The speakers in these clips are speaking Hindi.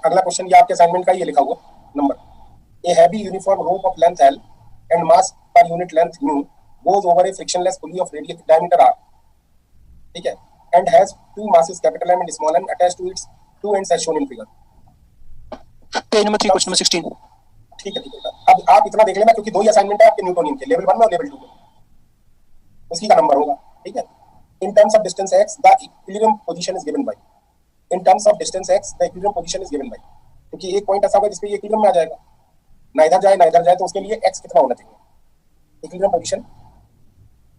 अगला क्वेश्चन ये आपके असाइनमेंट का ये लिखा हुआ number a heavy uniform rope of length L and mass per unit length mu goes over a frictionless pulley of radius diameter R, ठीक है, and has two masses capital M and small M attached to its two ends as shown in figure. Page number 3 question number 16। ठीक है, ठीक है। अब आप इतना देख लेना क्योंकि दो ही असाइनमेंट है आपके न्यूटोनियन के, लेवल 1 में और लेवल 2 में, उसी का नंबर होगा, ठीक है। In terms of distance x the equilibrium position is given by, in terms of distance x the equilibrium position is given by, क्योंकि एक पॉइंट ऐसा होगा जिस पे ये इक्विलिब्रियम में आ जाएगा, ना इधर जाए ना इधर जाए, तो उसके लिए x कितना होना चाहिए, इक्विलिब्रियम पोजीशन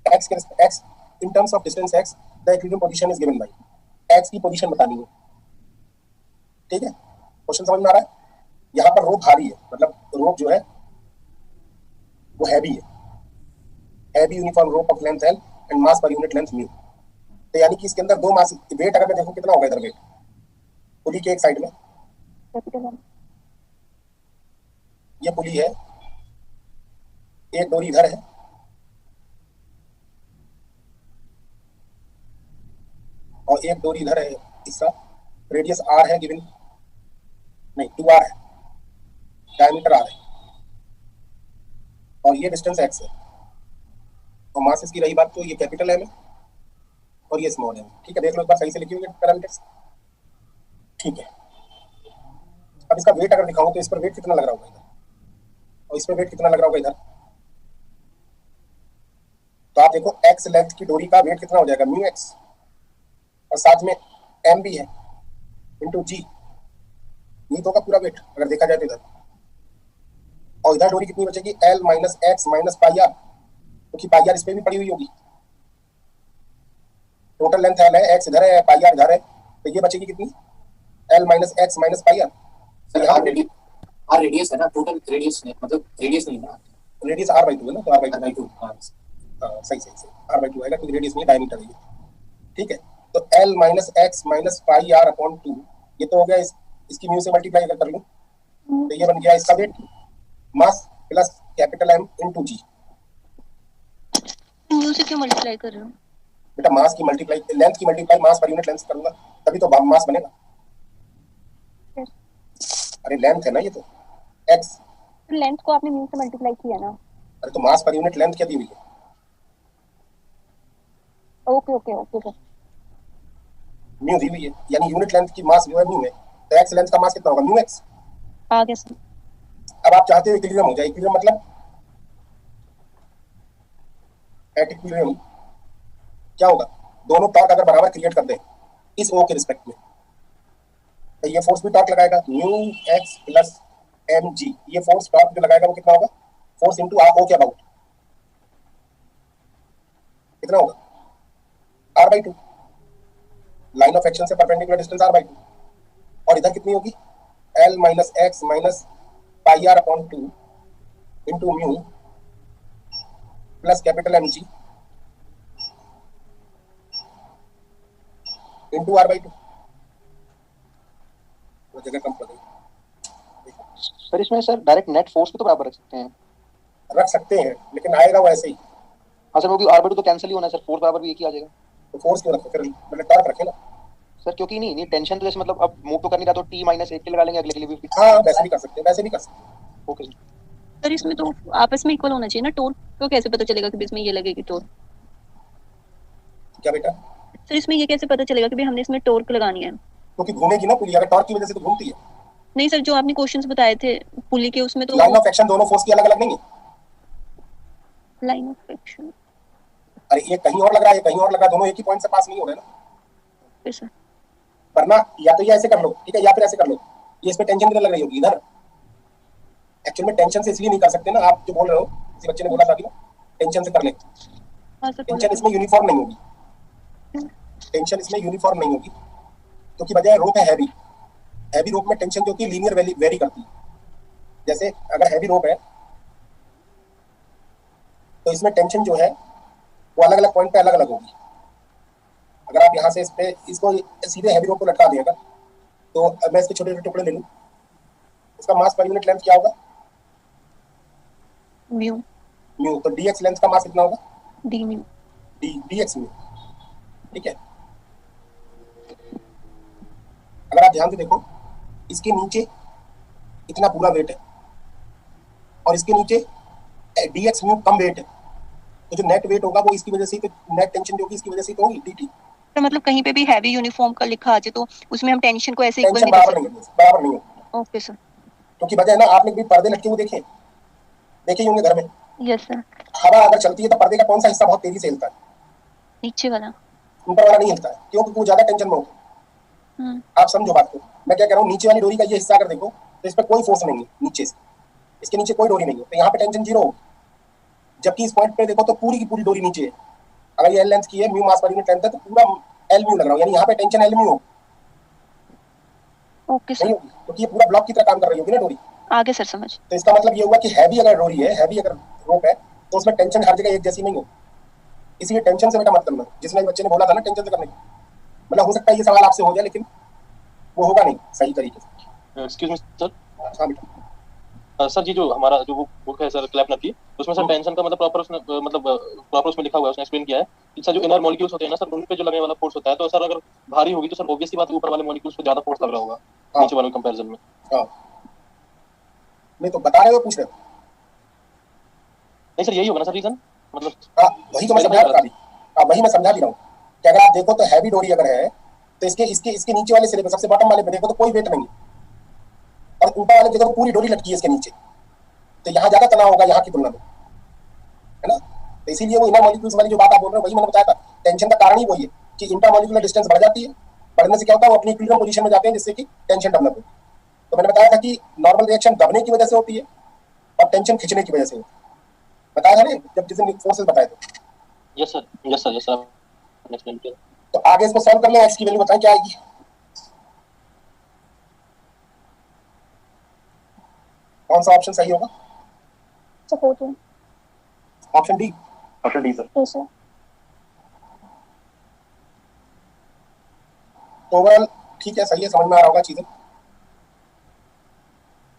x के x in terms of distance x the equilibrium position is given by, x की पोजीशन बतानी है, ठीक है। क्वेश्चन समझ में आ रहा है? यहाँ पर रोप भारी है, मतलब रोप जो है वो हैवी है, heavy uniform rope of length L and mass per unit length mu, तो यानी कि इसके अंदर दो मास, वेट अगर मैं देखूं कितना होगा इधर वेट पुली के एक साइड में, ये पुली है, एक डोरी इधर है और एक डोरी इधर है, इसका रेडियस आर है गिवन, नहीं 2r है, डायमीटर r है और ये डिस्टेंस x है और मास इसकी रही बात तो ये कैपिटल M है और ये स्मॉल m, ठीक है। देख लो एक बार सही से लिखे हुए पैरामीटर्स, ठीक है। अब इसका वेट अगर दिखाऊं तो इस पर वेट कितना लग रहा होगा इधर और इस पर वेट कितना लग रहा होगा इधर, तो आप देखो x लेंथ की डोरी का वेट कितना हो जाएगा म्यू x और साथ में m भी है इंटू g, ये तो होगा पूरा वेट अगर देखा जाए तो इधर, और इधर डोरी कितनी बचेगी l minus X minus pi R, क्योंकि पाई आर इस पे भी पड़ी हुई होगी, टोटल लेंथ l है, x इधर है पाई आर इधर है, तो ये बचेगी कितनी l minus X minus pi R, sir R radius है ना, टोटल रेडियस नहीं, मतलब रेडियस नहीं ना, रेडियस r/2 है ना, तो r/2 हां सही r/2 आएगा क्योंकि रेडियस में डायमीटर है ये, ठीक है। तो l minus X minus pi R upon 2, ये तो हो गया इसकी म्यू से मल्टीप्लाई अगर कर लूं तो ये बन गया इसका weight mass plus capital M into g। Mu से क्यों मल्टीप्लाई कर रहे हो बेटा? मास की मल्टीप्लाई लेंथ की मल्टीप्लाई मास पर यूनिट लेंथ करूंगा तभी तो मास बनेगा। अरे लेंथ है ना ये तो x, लेंथ को आपने म्यू से मल्टीप्लाई किया ना। अरे तो मास पर यूनिट लेंथ क्या दी हुई है? ओके ओके ओके म्यू दी हुई है, यानी यूनिट लेंथ की मास जो है म्यू है, तो x लेंथ का मास कितना होगा म्यू x। आ गया सर। अब आप चाहते हो इक्विलिब्रियम हो जाए, इक्विलिब्रियम मतलब एट इक्विलिब्रियम क्या होगा, दोनों टॉर्क अगर बराबर क्रिएट कर दें इस O के रिस्पेक्ट में, तो ये फोर्स भी टॉर्क लगाएगा म्यू x प्लस mg, ये फोर्स टॉर्क जो लगाएगा वो कितना होगा, फोर्स इनटू r O के अबाउट कितना होगा r/2, लाइन ऑफ एक्शन से परपेंडिकुलर डिस्टेंस r/2, और इधर कितनी होगी l minus X minus pi R upon 2 into mu plus capital mg into r/2, वो जगह कम पड़ गई सर। इसमें सर डायरेक्ट नेट फोर्स भी तो बराबर रख सकते हैं, लेकिन आएगा वो ऐसे ही। हाँ सर, वो r/2 तो कैंसिल ही होना है सर, फोर्स बराबर भी एक ही आ जाएगा, तो फोर्स क्यों रखो फिर, मतलब टॉर्क रखे ना सर, क्योंकि नहीं टेंशन तो जैसे मतलब अब मूव तो कर नहीं रहा तो t माइनस 1 के लगा लेंगे अगले के लिए भी। हाँ वैसे भी कर सकते हैं, वैसे भी कर सकते हैं। ओके सर इसमें तो आपस में इक्वल होना चाहिए ना, टोर तो कैसे पता चलेगा कि भी इसमें ये लगेगी टोर? क्या बेटा? सर इसमें ये कैसे पता चलेगा कि भी हमने इसमें टोर्क लगानी है? क्योंकि घूमेगी ना पुली, अगर टॉर्क की वजह से तो घूमती है। नहीं सर, जो आपने क्वेश्चंस बताए थे पुली के उसमें तो लाइन ऑफ एक्शन दोनों फोर्स की अलग अलग नहीं है। लाइन ऑफ एक्शन, अरे ये कहीं और लग रहा है, ये कहीं और लग रहा है, दोनों एक ही पॉइंट से पास नहीं हो रहे ना। सर वरना या तो ये ऐसे कर लो, ठीक है, या फिर ऐसे कर लो, ये इसमें टेंशन कितनी लग रही होगी इधर, एक्चुअल में टेंशन से इसलिए नहीं कर सकते ना, आप जो बोल रहे हो, किसी बच्चे ने बोला था कि ना टेंशन से कर ले, टेंशन इसमें यूनिफॉर्म नहीं होगी, टेंशन इसमें यूनिफॉर्म नहीं होगी क्योंकि वजह रोप है हैवी, हैवी रोप में टेंशन जो होती है लीनियर वेरी करती है। जैसे अगर हैवी रोप है तो इसमें टेंशन जो है वो अलग अलग पॉइंट पे अलग अलग होगी। अगर आप यहाँ से इस पे इसको सीधे हैवी रोप को लटका देगा तो अब मैं इसके छोटे छोटे टुकड़े ले लूँ, इसका मास पर यूनिट लेंथ क्या होगा म्यू, तो dx लेंथ का मास कितना होगा डी म्यू, dx म्यू, ठीक है। अगर आप ध्यान से देखो इसके नीचे इतना पूरा वेट है और इसके नीचे dx म्यू कम वेट है, तो जो नेट वेट होगा वो इसकी वजह से, तो नेट टेंशन जो होगी इसकी वजह से तो होगी dt। तो मतलब कहीं पे भी हैवी यूनिफॉर्म का लिखा आ जाए तो उसमें हम टेंशन को ऐसे इक्वल टेंशन नहीं दे बराबर नहीं है, बराबर नहीं है, सकते। Okay sir. क्योंकि वजह है ना, आपने भी पर्दे लटके हुए देखे ही होंगे घर में। Yes sir. हवा अगर चलती है तो पर्दे का कौन सा हिस्सा बहुत तेजी से हिलता है? नीचे वाला। ऊपर वाला नहीं हिलता है, क्योंकि वो ज्यादा टेंशन में होता है। आप समझो बात को, मैं क्या कह रहा हूँ, नीचे वाली डोरी का ये हिस्सा अगर देखो तो इस पर कोई फोर्स नहीं है नीचे से, इसके नीचे कोई डोरी नहीं है, तो यहाँ पे टेंशन जीरो होगी। जबकि इस पॉइंट पे देखो तो पूरी की पूरी डोरी नीचे है। अगर ये एल लेंथ की है, म्यू मास पर यूनिट लेंथ है, तो पूरा एल म्यू लग रहा है, यानी यहाँ पे टेंशन एल म्यू होगी। Okay sir. नहीं होगी, क्योंकि ये पूरा ब्लॉक की तरह काम कर रही होगी ना डोरी। आगे सर समझ। तो इसका मतलब ये हुआ कि हैवी अगर डोरी है, हैवी अगर रोप है, तो उसमें टेंशन हर जगह एक जैसी नहीं होगी। इसलिए टेंशन से बेटा मत करना, जिसने बच्चे ने बोला था ना टेंशन से करने की, मतलब हो सकता है ये सवाल आपसे हो जाए लेकिन वो होगा नहीं सही तरीके से। Excuse me sir. हाँ बेटा। सर जी, जो हमारा जो बुक है सर क्लैपनर की, उसमें सर टेंशन का मतलब प्रॉपर उसने प्रॉपर उसमें लिखा हुआ है, उसने एक्सप्लेन किया है कि सर जो इनर मॉलिक्यूल्स होते हैं ना सर, उन पे जो लगने वाला फोर्स होता है, तो सर अगर भारी होगी तो सर ऑब्वियसली बात है ऊपर वाले मॉलिक्यूल्स पे ज्यादा फोर्स लग रहा होगा नीचे वालों के कंपैरिजन में। हाँ, नहीं तो बता रहे हो, पूछ रहे हो? नहीं सर, यही होगा ना सर रीजन, मतलब हाँ वही तो मैं समझा रहा था। हाँ वही मैं समझा भी रहा हूँ कि अगर आप देखो तो हैवी डोरी अगर है तो इसके इसके इसके नीचे वाले सिरे पे, सबसे बॉटम वाले पे देखो तो कोई वेट नहीं है, और ऊपर वाले जगह पूरी डोरी लटकी है इसके नीचे, तो यहाँ ज्यादा तनाव होगा यहाँ की तुलना में, है ना? तो इसीलिए वो इनर मॉलिक्यूल्स वाली जो बात आप बोल रहे हो वही मैंने बताया था। टेंशन का कारण ही वही है कि इंटरमॉलिक्यूलर डिस्टेंस बढ़ जाती है, बढ़ने से क्या होता है वो अपनी इक्विलिब्रियम पोजीशन में जाते हैं, जिससे कि टेंशन डेवलप होती है। तो मैंने बताया था कि नॉर्मल रिएक्शन दबने की वजह से होती है और टेंशन खींचने की वजह से होती है, बताया था ना जब जिस दिन फोर्सेस बताए थे। Yes sir, yes sir, yes sir, explain किया। तो आगे इसको सॉल्व कर लें, एक्स की वैल्यू बताएं क्या आएगी। कौन सा ऑप्शन सही होगा? Support. Option D. Option D sir. Yes sir. तो ओवरऑल ठीक है, सही है, समझ में आ रहा होगा चीजें।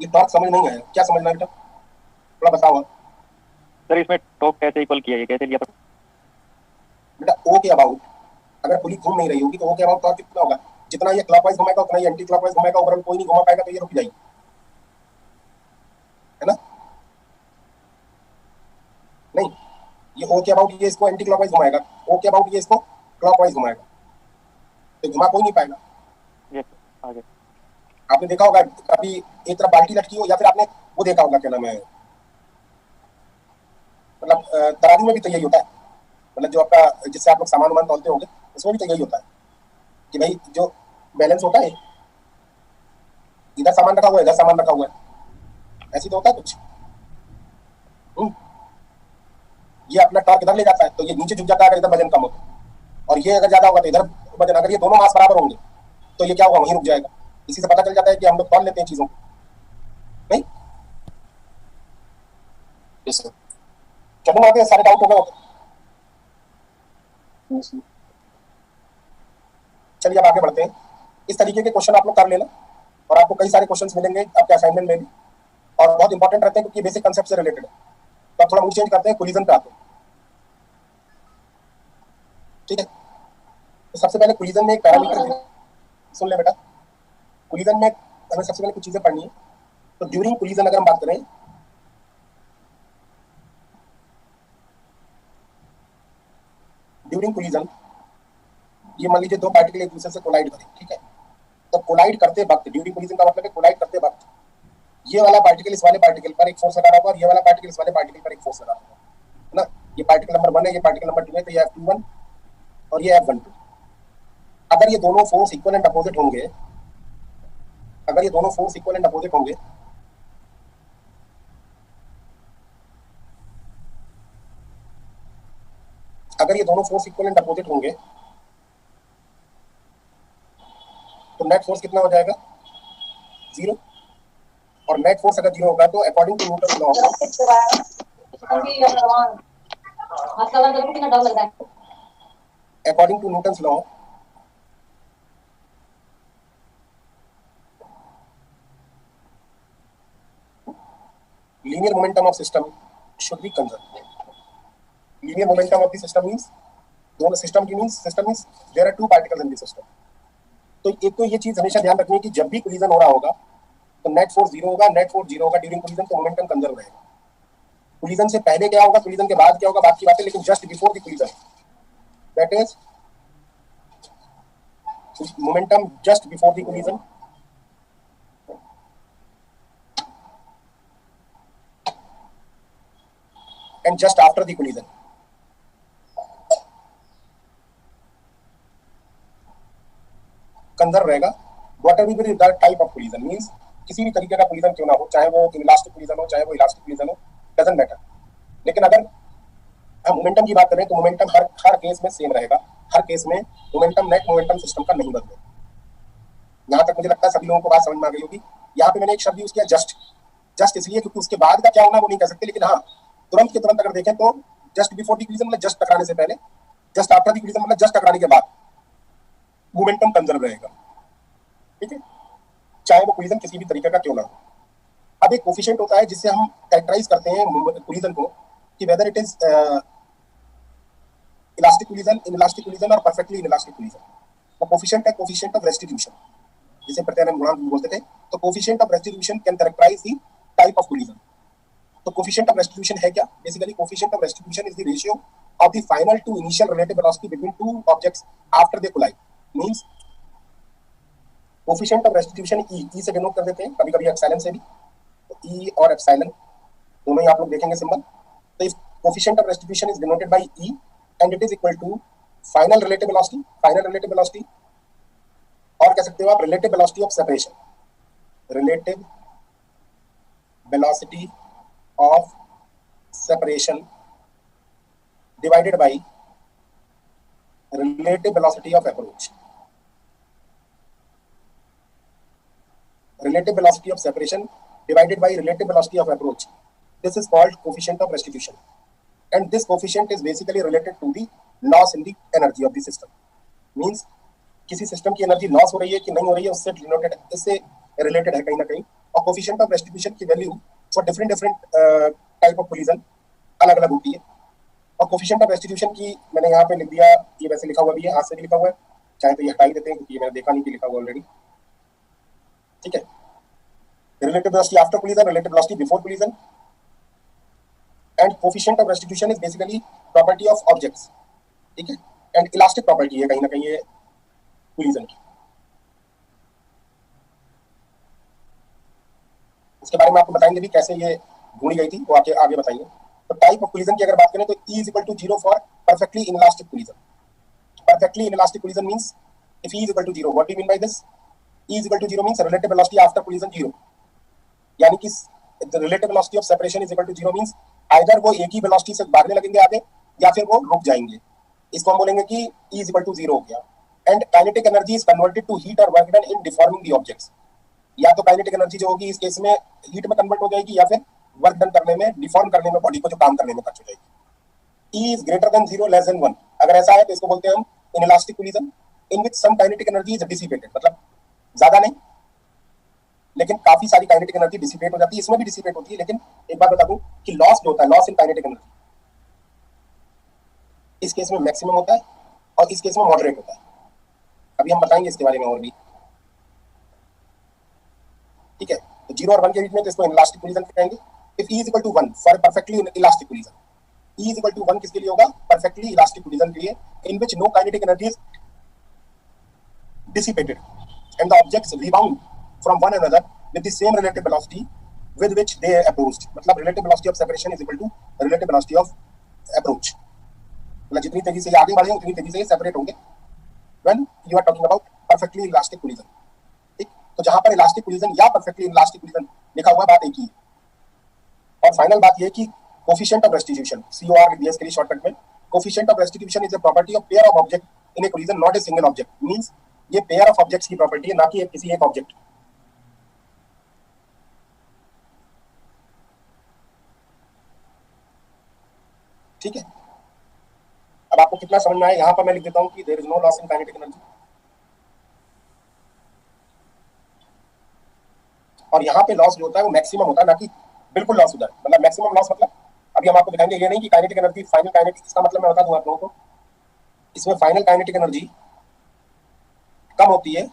ये टॉर्क समझ नहीं आया, क्या समझना बेटा, थोड़ा बताओ सर। इसमें टॉर्क कैसे इक्वल किया, ये कैसे लिया? बेटा। ओ के अबाउट अगर पुली घूम नहीं रही होगी तो ओ के अबाउट टॉर्क कितना होगा? जितना ये क्लॉकवाइज घुमाएगा उतना ही एंटी क्लॉकवाइज घुमाएगा, ओवरऑल कोई नहीं घुमा पाएगा तो ये रुक जाएगी, है ना? नहीं, ये ओ के अबाउट ये इसको एंटी क्लॉकवाइज घुमाएगा, ओ के अबाउट ये इसको क्लॉकवाइज घुमाएगा, तो घुमा कोई नहीं पाएगा। यस आगे। आपने देखा होगा कभी एक तरफ बाल्टी लटकी हो, या फिर आपने वो देखा होगा क्या नाम है, मतलब तराजू में भी तो यही होता है, मतलब जो आपका जिससे आप लोग सामान वामान तौलते होंगे उसमें भी तो यही होता है कि भाई जो बैलेंस होता है, इधर सामान रखा हुआ है, इधर सामान रखा हुआ है, ऐसी तो होता है कुछ। ये अपना टॉर्क इधर ले जाता है तो ये नीचे झुक जाता है अगर इधर वजन कम हो, और ये अगर ज्यादा होगा तो इधर वजन, अगर ये दोनों मास बराबर होंगे तो ये क्या होगा, वहीं रुक जाएगा। इसी से पता चल जाता है कि हम लोग तौल लेते हैं चीजों को, नहीं? Yes sir. चलो आगे, सारे डाउट हो गए होते। चलिए अब आगे बढ़ते हैं। इस तरीके के क्वेश्चन आप लोग कर लेना, और आपको कई सारे क्वेश्चंस मिलेंगे आपके असाइनमेंट में भी, और बहुत इंपॉर्टेंट रहते हैं क्योंकि बेसिक कंसेप्ट से रिलेटेड है। तो आप थोड़ा मूड चेंज करते हैं, कोलिजन पे आते हैं, ठीक है? तो सबसे पहले कोलिजन में एक पैरामीटर सुन ले बेटा। कोलिजन में हमें सबसे पहले कुछ चीजें पढ़नी है। तो ड्यूरिंग कोलिजन अगर हम बात करें, ड्यूरिंग कोलिजन ये मान लीजिए दो पार्टिकल एक दूसरे से कोलाइड करें, ठीक है? तो कोलाइड करते वक्त, ड्यूरिंग कोलिजन का मतलब है कोलाइड करते वक्त ये वाला पार्टिकल इस वाले पार्टिकल पर एक फोर्स लगा रहा होगा, और ये वाला पार्टिकल इस वाले पार्टिकल पर एक फोर्स लगा रहा होगा, है ना? ये पार्टिकल नंबर 1 है, ये पार्टिकल नंबर 2 है, तो ये F21 और ये F12। अगर ये दोनों फोर्स इक्वल एंड अपोजिट होंगे, अगर ये दोनों फोर्स इक्वल एंड अपोजिट होंगे, अगर ये दोनों फोर्स इक्वल एंड अपोजिट होंगे तो नेट फोर्स कितना हो जाएगा? 0। और नेट फोर्स अगर 0 होगा तो according to Newton law, according to Newton law, linear momentum of system should be conserved. Linear momentum of the system means, दोनों system की means, system means there are two particles in the system. तो एक तो ये चीज हमेशा ध्यान रखनी है कि जब भी कोलिजन हो रहा होगा तो नेट फोर्स जीरो होगा, नेट फोर्स जीरो होगा ड्यूरिंग कोलिजन, तो मोमेंटम कंजर्व रहेगा। कोलिजन से पहले क्या होगा, कोलिजन के बाद क्या होगा, बात की बात है, लेकिन just before the collision that is momentum just before the collision and just after the collision conserve रहेगा। Whatever be the type of collision means किसी भी तरीके का कोलिजन क्यों ना हो, चाहे वो इलास्टिक कोलिजन हो, चाहे वो इलास्टिक कोलिजन हो, डजंट मैटर। लेकिन अगर हम मोमेंटम की बात करें तो मोमेंटम हर केस में सेम रहेगा, हर केस में मोमेंटम नेट मोमेंटम सिस्टम का नहीं बदलेगा। यहाँ तक मुझे लगता है सभी लोगों को बात समझ में आ गई होगी। यहाँ पे मैंने एक शब्द यूज किया जस्ट इसलिए क्योंकि उसके बाद का क्या होना वो नहीं कह सकते, लेकिन हाँ तुरंत के तुरंत अगर देखें तो जस्ट बिफोर द कोलिजन मतलब जस्ट टकराने से पहले, जस्ट आफ्टर द कोलिजन मतलब जस्ट टकराने के बाद मोमेंटम कंजर्व रहेगा। ठीक है, चाहे वो कोलिजन किसी भी तरीके का क्यों ना हो। अब एक कोफिशिएंट होता है जिससे हम कैरेक्टराइज करते हैं कोलिजन को कि whether it is elastic collision, inelastic collision और परफेक्टली इनइलास्टिक कोलिजन। तो कोफिशिएंट है कोफिशिएंट ऑफ रेस्टिट्यूशन, जिसे प्रत्यानयन गुणांक बोलते थे। तो coefficient of restitution can characterize the type of collision. तो कोफिशिएंट ऑफ रेस्टिट्यूशन है क्या? Basically coefficient of restitution is the ratio of the final to initial relative velocity between two objects after they collide. Means coefficient of restitution E से डिनोट कर देते हैं, कभी-कभी एप्सिलॉन से भी। तो ई और एप्सिलॉन दोनों ही आप लोग देखेंगे सिंबल। तो if coefficient of restitution is denoted by E and it is equal to final relative velocity, और कह सकते हो आप relative velocity of separation, relative velocity of separation divided by relative velocity of approach. Relative velocity of separation divided by relative velocity of approach. This is called coefficient of restitution, and this coefficient is basically related to the loss in the energy of the system. Means किसी सिस्टम की एनर्जी लॉस हो रही है कि नहीं हो रही है, उससे डिनोटेड, इससे रिलेटेड है कहीं ना कहीं। और कोफिशिएंट ऑफ रेस्टिट्यूशन की value for different type of collision अलग अलग होती है। और कोफिशिएंट ऑफ रेस्टिट्यूशन की मैंने यहाँ पे लिख दिया, ये वैसे लिखा हुआ भी है, हाथ से भी लिखा हुआ है, चाहे तो ये हटा ही देते हैं क्योंकि मैंने देखा नहीं कि लिखा हुआ ऑलरेडी। ठीक है, relative velocity after collision, relative velocity before collision, and coefficient of restitution is basically property of objects. ठीक है, and elastic property है कहीं ना कहीं ये collision की। इसके बारे में आपको बताएंगे भी कैसे ये ढूंढी गई थी, वो आगे बताएंगे। तो टाइप ऑफ collision की अगर बात करें तो E is equal to 0 for perfectly inelastic collision. Perfectly inelastic collision means if E is equal to 0, what do you mean by this? E is equal to 0 means relative velocity after collision 0, यानी कि the relative velocity of separation is equal to 0 means either वो एक ही velocity से भागने लगेंगे आगे या फिर वो रुक जाएंगे। इसको हम बोलेंगे कि E is equal to 0 हो गया। And kinetic energy is converted to heat or work done in deforming the objects. या तो kinetic energy जो होगी इस केस में heat में convert हो जाएगी या फिर work done करने में, deform करने में, body को जो काम करने में खर्च हो जाएगी। E is greater than 0 less than 1, अगर ऐसा है तो इसको बोलते हैं हम inelastic collision in which some kinetic energy is dissipated, मतलब ज्यादा नहीं लेकिन काफी सारी काइनेटिक एनर्जी डिसिपेट हो जाती है। इसमें भी डिसिपेट होती है, लेकिन एक बात बता दूं कि लॉस जो होता है, लॉस इन काइनेटिक एनर्जी, इस केस में मैक्सिमम होता है और इस केस में मॉडरेट होता है। अभी हम बताएंगे इसके बारे में और भी। ठीक है, तो 0 और 1 के बीच में तो इसको इलास्टिक कोलिजन कहेंगे। If E is equal to 1 for perfectly elastic collision, E is equal to 1 किसके लिए होगा? परफेक्टली इलास्टिक कोलिजन के लिए, in which no kinetic energy is dissipated and the objects rebound from one another with the same relative velocity with which they approached. मतलब relative velocity of separation is equal to relative velocity of approach. मतलब जितनी तेजी से ये आगे बढ़ेंगे उतनी तेजी से ये सेपरेट होंगे when you are talking about perfectly elastic collision. ठीक, तो जहां पर elastic collision या perfectly elastic collision लिखा हुआ, बात एक ही है। और फाइनल बात ये है कि coefficient of restitution, COR लिख दिया इसके लिए शॉर्टकट में। coefficient of restitution is a property of pair of object in a collision, not a single object. Means ये pair of objects की प्रॉपर्टी है, ना कि किसी एक ऑब्जेक्ट। ठीक है, अब आपको कितना समझ में आया? यहां पर मैं लिख देता हूं कि there is no loss in kinetic energy, और यहाँ पे लॉस जो होता है वो मैक्सिमम होता है, ना कि बिल्कुल लॉस होता है। मतलब मैक्सिमम लॉस मतलब अभी हम आपको दिखाएंगे, ये नहीं कि काइनेटिक एनर्जी फाइनल काइनेटिक, इसका मतलब मैं बता दूं आप लोगों को, इसमें फाइनल काइनेटिक एनर्जी कम होती है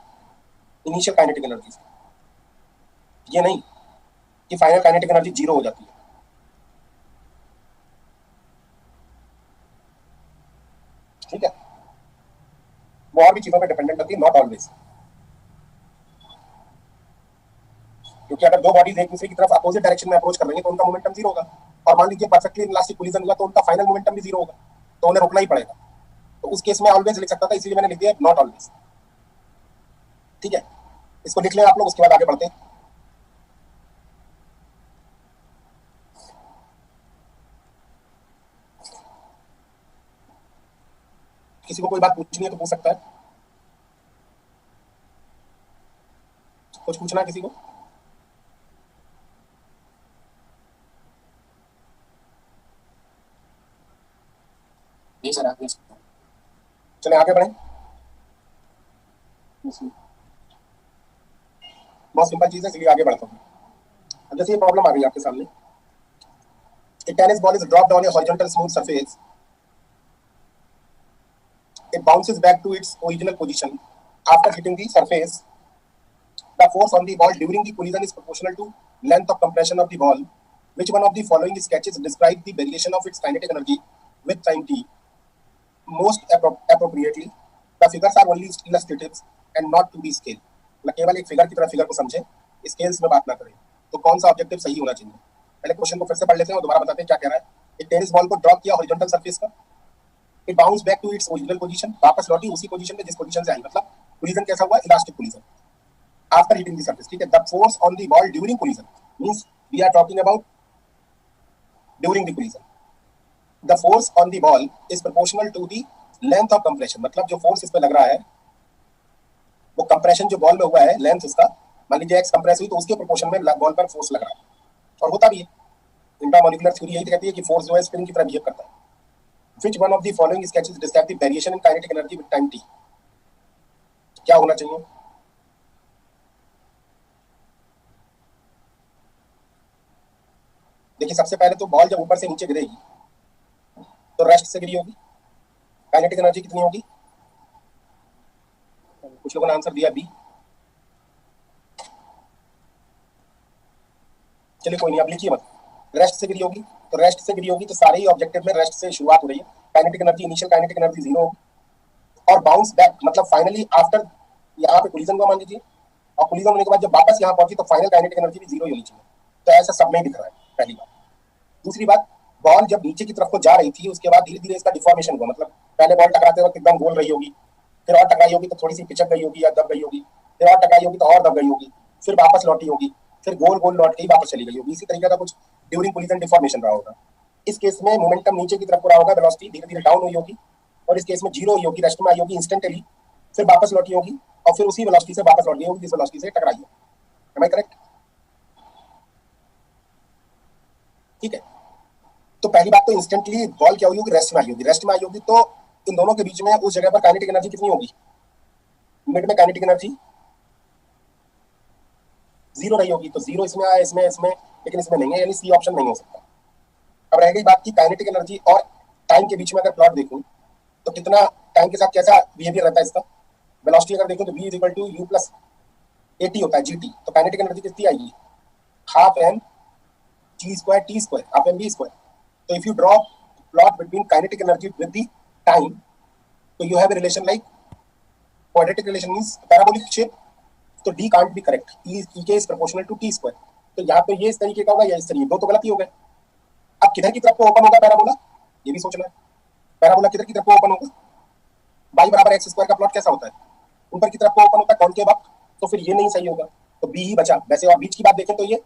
इनिशियल काइनेटिक एनर्जी से, ये नहीं कि फाइनल काइनेटिक एनर्जी जीरो हो जाती है। ठीक है, वो और भी चीजों पे डिपेंडेंट होती है, नॉट ऑलवेज। क्योंकि अगर दो बॉडीज एक दूसरे की तरफ अपोजिट डायरेक्शन में अप्रोच कर रही हैं तो उनका मोमेंटम जीरो होगा, और मान लीजिए परफेक्टली इलास्टिक कोलिजन हुआ तो उनका फाइनल मोमेंटम भी जीरो होगा, तो उन्हें रुकना ही पड़ेगा। तो उस केस में ऑलवेज लिख सकता था, इसीलिए मैंने लिख दिया नॉट ऑलवेज। ठीक है, इसको लिख लें आप लोग, उसके बाद आगे बढ़ते हैं। किसी को कोई बात पूछनी है तो पूछ सकता है, कुछ पूछना है किसी को? नहीं सर आगे चले आगे बढ़े। बहुत सिंपल चीज है, इसलिए आगे बढ़ता हूँ। अब जैसे ये प्रॉब्लम आ गई आपके सामने, a tennis ball is dropped on a horizontal smooth surface, it bounces back to its original position after hitting the surface. The force on the ball during the collision is proportional to length of compression of the ball. Which one of the following sketches describe the variation of its kinetic energy with time t most appropriately? The figures are only illustrative and not to be scale. मतलब केवल एक फिगर की तरह फिगर को समझें, स्केल्स में बात ना करें। तो कौन सा ऑब्जेक्टिव सही होना चाहिए? पहले क्वेश्चन को फिर से पढ़ लेते हैं और दोबारा बताते हैं क्या कह रहा है। एक टेनिस बॉल को ड्रॉप किया हॉरिजॉन्टल सरफेस पर, it bounce back to its original position, वापस लौटी उसी पोजीशन में जिस पोजीशन से आई। मतलब कोलिजन कैसा हुआ? Elastic collision after hitting the surface. ठीक है, the force on the ball during collision means we are talking about during the collision. The force on the ball is proportional to the length of compression. मतलब जो फोर्स इस पे लग रहा है वो कंप्रेशन जो बॉल में हुआ है, लेंथ उसका, मान लीजिए एक्स कंप्रेस हुई तो उसके प्रोपोर्शन में बॉल पर फोर्स लग रहा है, और होता भी है। इंट्रामोलिकुलर थ्योरी यही कहती है कि फोर्स जो है स्प्रिंग की तरह बिहेव करता है। Which one of the following sketches describe the variation in kinetic energy with time t? क्या होना चाहिए? देखिए, सबसे पहले तो बॉल जब ऊपर से नीचे गिरेगी तो रेस्ट से गिरी होगी, काइनेटिक एनर्जी कितनी होगी? कुछ लोगों ने आंसर दिया बी। चलिए कोई नहीं, अब लिखिए मत। रेस्ट से गिरी होगी, तो रेस्ट से गिरी होगी तो सारे ही ऑब्जेक्टिव में रेस्ट से शुरुआत हो रही है। Kinetic energy, initial kinetic energy zero होगी, और बाउंस बैक मतलब फाइनली आफ्टर यहाँ पे कोलिजन हुआ मान लीजिए, और कोलिजन होने के बाद जब वापस यहाँ पहुंची तो फाइनल काइनेटिक एनर्जी भी जीरो ही होनी चाहिए। तो ऐसा सब में दिख रहा है, पहली बात। दूसरी बात, बॉल जब नीचे की तरफ को जा रही थी उसके बाद धीरे धीरे इसका डिफॉर्मेशन हुआ। मतलब पहले बॉल टकराते वक्त एकदम गोल रही होगी, फिर और टकराई होगी तो थोड़ी सी पिचक गई होगी या दब गई होगी, फिर और टकराई होगी तो और दब गई होगी, फिर वापस लौटी होगी, फिर गोल गोल लौट के ही वापस चली गई होगी। इसी तरीके का कुछ ड्यूरिंग कोलिजन डिफॉर्मेशन रहा होगा। इस केस में मोमेंटम नीचे की तरफ को रहा होगा, वेलोसिटी धीरे धीरे डाउन हुई होगी, और इस केस में जीरो हुई होगी, रेस्ट में आई होगी इंस्टेंटली, फिर वापस लौटी होगी, और फिर उसी वेलोसिटी से वापस लौट गई होगी जिस वेलोसिटी से टकराई है। Am I correct? ठीक है, तो पहली बात तो इंस्टेंटली बॉल क्या हुई होगी? रेस्ट में आई होगी। रेस्ट में आई होगी तो इन दोनों के बीच में उस जगह पर काइनेटिक एनर्जी कितनी होगी? मिड में काइनेटिक एनर्जी जीरो रही होगी, तो जीरो इसमें आया, इसमें इसमें, लेकिन इसमें नहीं है, यानी सी ऑप्शन नहीं हो सकता। अब रह गई बात की काइनेटिक एनर्जी और टाइम के बीच में अगर प्लॉट देखूं तो कितना टाइम के साथ कैसा बिहेवियर रहता है इसका। वेलोसिटी अगर देखूं तो v equal to u plus a t होता है, gt। तो काइनेटिक एनर्जी कितनी आएगी? Half m g square t square, half M B square. तो if you draw plot between kinetic energy with the time, तो you have a relation like quadratic relation means parabolic shape. तो d can't be correct, e K is proportional to t square. तो यहाँ पे ये इस तरीके का होगा या इस तरीके, दो तो गलत ही हो गए। अब किधर की तरफ को ओपन होगा पैराबोला, ये भी सोचना है। पैराबोला किधर की तरफ को ओपन होगा? y बराबर एक्स स्क्वायर का प्लॉट कैसा होता है? ऊपर की तरफ को ओपन होता है कॉनकेव अप, तो फिर ये नहीं सही होगा, तो बी ही बचा। वैसे और बीच की बात देखें तो ये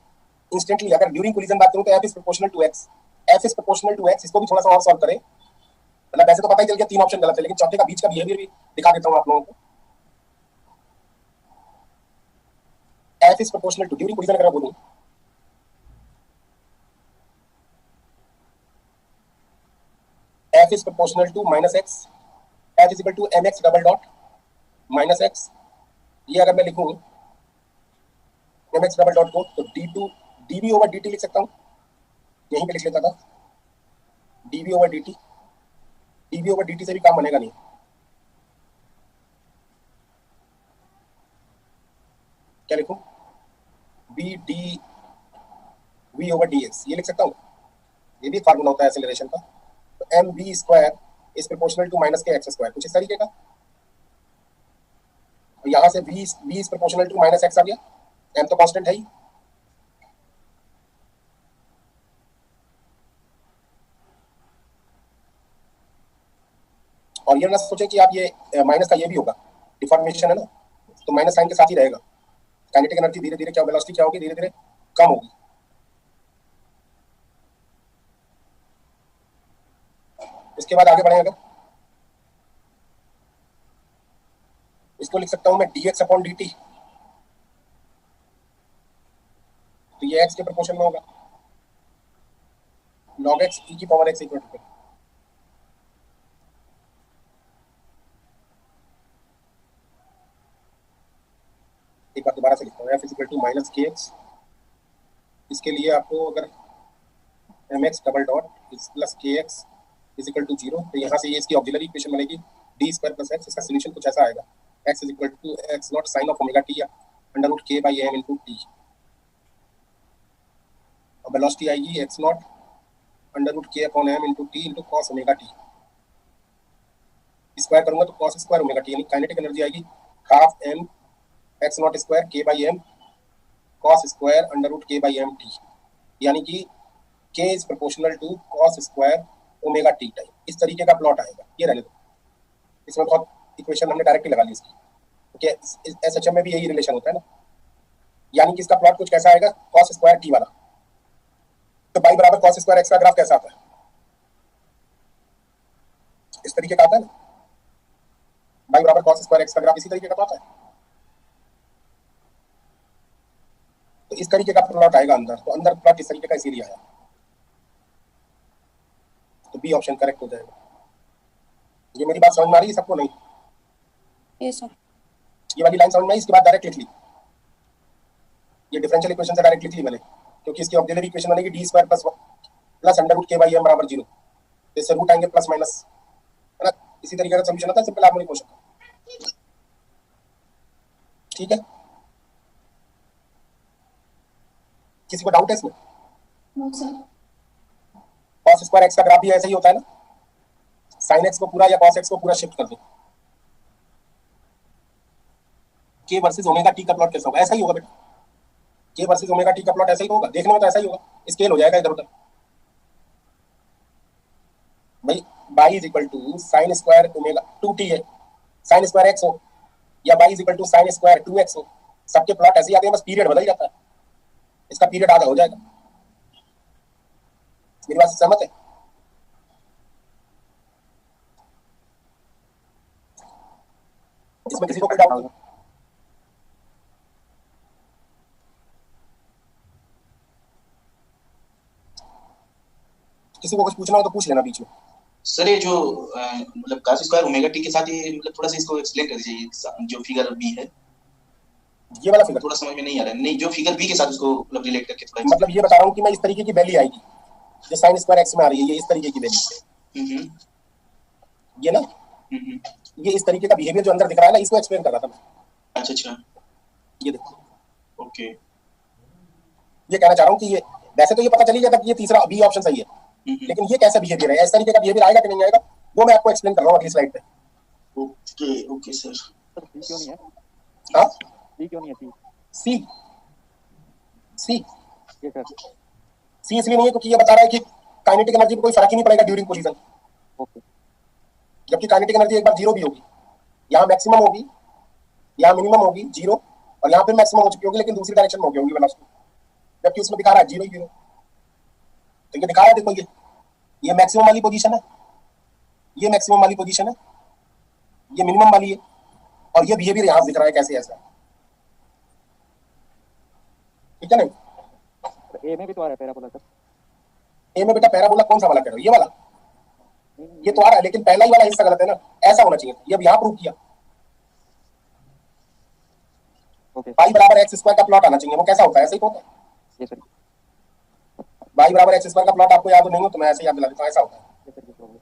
इंस्टेंटली, अगर ड्यूरिंग कोलिजन बात करूं तो f is proportional to x, f is proportional to x। इसको भी थोड़ा सा और सॉल्व करें। मतलब वैसे तो पता ही चल गया तीन ऑप्शन गलत है, लेकिन चौथे का बीच का बिहेवियर भी दिखा देता हूं आप लोगों को। f is proportional to, during collision अगर मैं बोलूं, f is proportional to minus x, f is equal to mx double dot minus x। ये अगर मैं लिखूं mx डबल डॉट को, तो d2 dv ओवर dt लिख सकता हूं, यहीं पे लिख लेता था dv over dt। dv over dt से भी काम बनेगा नहीं। क्या लिखूं, B D V over D X, ये लिख सकता हूँ, ये भी फार्मूला होता है एक्सेलरेशन का। तो m v square is proportional to minus के एक्स स्क्वायर, कुछ इस तरीके का। तो यहाँ से v is proportional to minus x आ गया, एम तो कांस्टेंट है ही। और ये ना सोचे कि आप ये माइनस का ये भी होगा, डिफॉर्मेशन है ना, तो माइनस साइन के साथ ही रहेगा। काइनेटिक एनर्जी धीरे धीरे क्या, वेलोसिटी क्या होगी, धीरे धीरे कम होगी। इसके बाद आगे बढ़े अगर, इसको लिख सकता हूं मैं dx अपॉन dt, तो ये x के प्रोपोर्शन में होगा, log x e की पावर x इक्वल टू, एक बार दोबारा से लिखता हूँ, f is equal to minus के एक्स। इसके लिए आपको अगर M X double dot is plus K X is equal to 0, तो यहाँ से ये इसकी ऑक्सिलरी इक्वेशन बनेगी डी स्क्वायर प्लस एक्स। इसका सोल्यूशन कुछ ऐसा आएगा, X is equal to X not sine of omega T या अंडर रूट के बाई एम इंटू टी, और वेलोसिटी आएगी x naught under root k upon m into t into cos omega t. Square करूंगा तो कॉस स्क्वायर ओमेगा टी, यानी काइनेटिक एनर्जी आएगी half m x naught square k by m cos square under root के बाई एम टी, यानी कि K is proportional to cos square omega t time. इस तरीके का प्लॉट आएगा, ये रहने दो, इसमें बहुत इक्वेशन हमने डायरेक्टली लगा ली इसकी, क्योंकि एसएचएम में भी यही रिलेशन होता है ना। यानी कि इसका प्लॉट कुछ कैसा आएगा, कॉस स्क्वायर टी वाला। तो बाई बराबर कॉस स्क्वायर एक्स का ग्राफ कैसा आता है, इस तरीके का आता है ना, बाई बराबर कॉस स्क्वायर एक्स का ग्राफ इसी तरीके का आता है। तो इस तरीके का प्लॉट आएगा अंदर, तो अंदर प्लॉट इस तरीके का इसीलिए आया, तो बी ऑप्शन करेक्ट हो जाएगा। ये मेरी बात समझ में आ रही है सबको, नहीं? Yes sir. ये वाली लाइन समझ में आई, इसके बाद डायरेक्ट लिख ली, ये डिफरेंशियल इक्वेशन से डायरेक्ट लिख ली मैंने, क्योंकि इसकी ऑक्सिलरी इक्वेशन बनेगी D square plus under root के बाई एम बराबर 0, इससे रूट आएंगे प्लस माइनस, है ना। इसी तरीके का सॉल्यूशन होता है सिंपल हार्मोनिक मोशन, ठीक है। किसी को डाउट है इसमें? No sir. cos square x का ग्राफ भी ऐसा ही होता है ना, sin x को पूरा या cos x को पूरा शिफ्ट कर दो, k वर्सेस ओमेगा t का प्लॉट कैसा होगा, ऐसा ही होगा बेटा, k वर्सेस ओमेगा t का प्लॉट ऐसा ही होगा, देखने में तो ऐसा ही होगा, स्केल हो जाएगा इधर उधर। भाई y is equal to sin square omega 2t है, sin स्क्वायर x हो या y is equal to sin square 2x हो, सबके प्लॉट ऐसे ही आते हैं, बस पीरियड बदल जाता है, इसका पीरियड आधा हो जाएगा। मेरी बात से सहमत है? इसमें किसी को कोई डाउट नहीं? किसी को कुछ पूछना हो तो पूछ लेना बीच में। सर ये जो मतलब cos स्क्वायर ओमेगा टी के साथ ये मतलब थोड़ा सा इसको एक्सप्लेन कर दीजिए, जो फिगर बी है ये वाला फिगर थोड़ा समझ में नहीं आ रहा है, नहीं जो फिगर बी के साथ उसको मतलब रिलेट करके थोड़ा मतलब ये बता रहा हूँ कि मैं इस तरीके की वैल्यू आएगी, जो sin स्क्वायर एक्स में आ रही है, ये इस तरीके की वैल्यू, ये ना, ये इस तरीके का बिहेवियर जो अंदर दिख रहा है ना, इसको एक्सप्लेन कर रहा था मैं। अच्छा अच्छा, ये देखो, ओके, ये कहना चाह रहा हूँ कि ये वैसे तो ये पता चल ही जाता कि ये तीसरा बी ऑप्शन सही है, लेकिन ये कैसा बिहेवियर है, इस तरीके का बिहेवियर आएगा कि नहीं आएगा, वो मैं आपको एक्सप्लेन कर रहा हूँ अगली स्लाइड पे। Okay okay sir. सर सी क्यों नहीं है, हाँ, सी क्यों नहीं है, सी सी ये सर, सी इसलिए नहीं है क्योंकि ये बता रहा है कि काइनेटिक एनर्जी में कोई फर्क ही नहीं पड़ेगा ड्यूरिंग पोजीशन, ओके, जबकि काइनेटिक एनर्जी एक बार 0 भी होगी, यहाँ मैक्सिमम होगी, यहाँ मिनिमम होगी 0, और यहाँ पे मैक्सिमम हो चुकी होगी लेकिन दूसरी डायरेक्शन में होगी वेलोसिटी, जबकि उसमें दिखा रहा है 0 0। तो ये दिखा रहा है, देखो ये मैक्सिमम वाली पोजीशन है, ये मैक्सिमम वाली पोजीशन है, ये मिनिमम वाली है, और ये बिहेवियर यहाँ दिख रहा है कैसे ऐसा, ठीक है नहीं? ए में भी तो आ रहा है पैराबोला सर, ए में बेटा पैराबोला कौन सा वाला कह रहे हो, ये वाला, ये तो आ रहा है लेकिन पहला ही वाला हिस्सा गलत है ना, ऐसा होना चाहिए, ये अब यहाँ प्रूव किया। ओके, y बराबर एक्स स्क्वायर का प्लॉट आना चाहिए, वो कैसा होता है, ऐसे ही तो होता है। ये सर, y बराबर एक्स स्क्वायर का प्लॉट आपको याद नहीं हो तो मैं ऐसे याद दिला देता हूँ, ऐसा होता है। ये सर, ये प्रॉब्लम,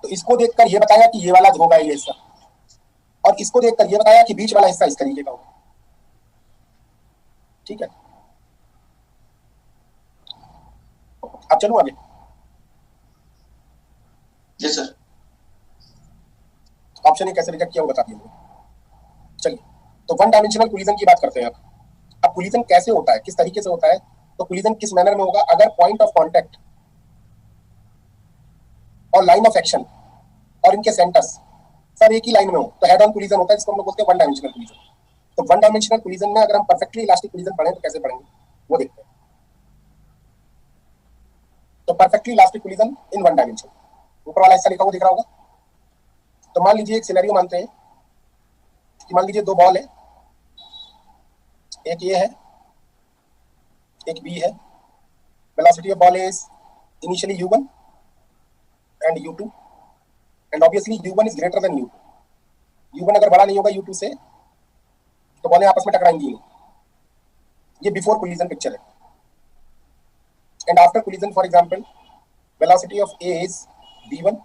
तो इसको देखकर ये बताया कि ये वाला होगा ये हिस्सा, और इसको देखकर ये बताया कि बीच वाला हिस्सा इस तरीके का होगा। ठीक है, अब चलूं आगे। Yes sir. ऑप्शन ए कैसे रिजेक्ट किया वो बता दिया। चलिए, तो वन डायमेंशनल कोलिजन की बात करते हैं। अब कोलिजन कैसे होता है, किस तरीके से होता है? तो कोलिजन किस मैनर में होगा? अगर पॉइंट ऑफ कांटेक्ट और लाइन ऑफ एक्शन और इनके सेंटर्स सब एक ही लाइन में हो तो हेड ऑन कोलिजन होता है, जिसको हम लोग बोलते हैं वन डायमेंशनल कोलिजन। तो वन डायमेंशनल कोलिजन में अगर हम परफेक्टली इलास्टिक कोलिजन पढ़ें तो कैसे पढ़ेंगे वो देखते हैं। तो perfectly elastic collision in one dimension, ऊपर वाला हिस्सा लिखा हुआ दिख रहा होगा। तो मान लीजिए एक सिनेरियो मानते हैं कि मान लीजिए दो बॉल है, एक ये है एक बी है। Velocity of ball is initially u1 and u2 and obviously u1 is greater than u2। u1 अगर बड़ा नहीं होगा u2 से तो बॉलें आपस में टकराएंगी नहीं। ये बिफोर कोलिजन पिक्चर है। And after collision for example velocity of a is v1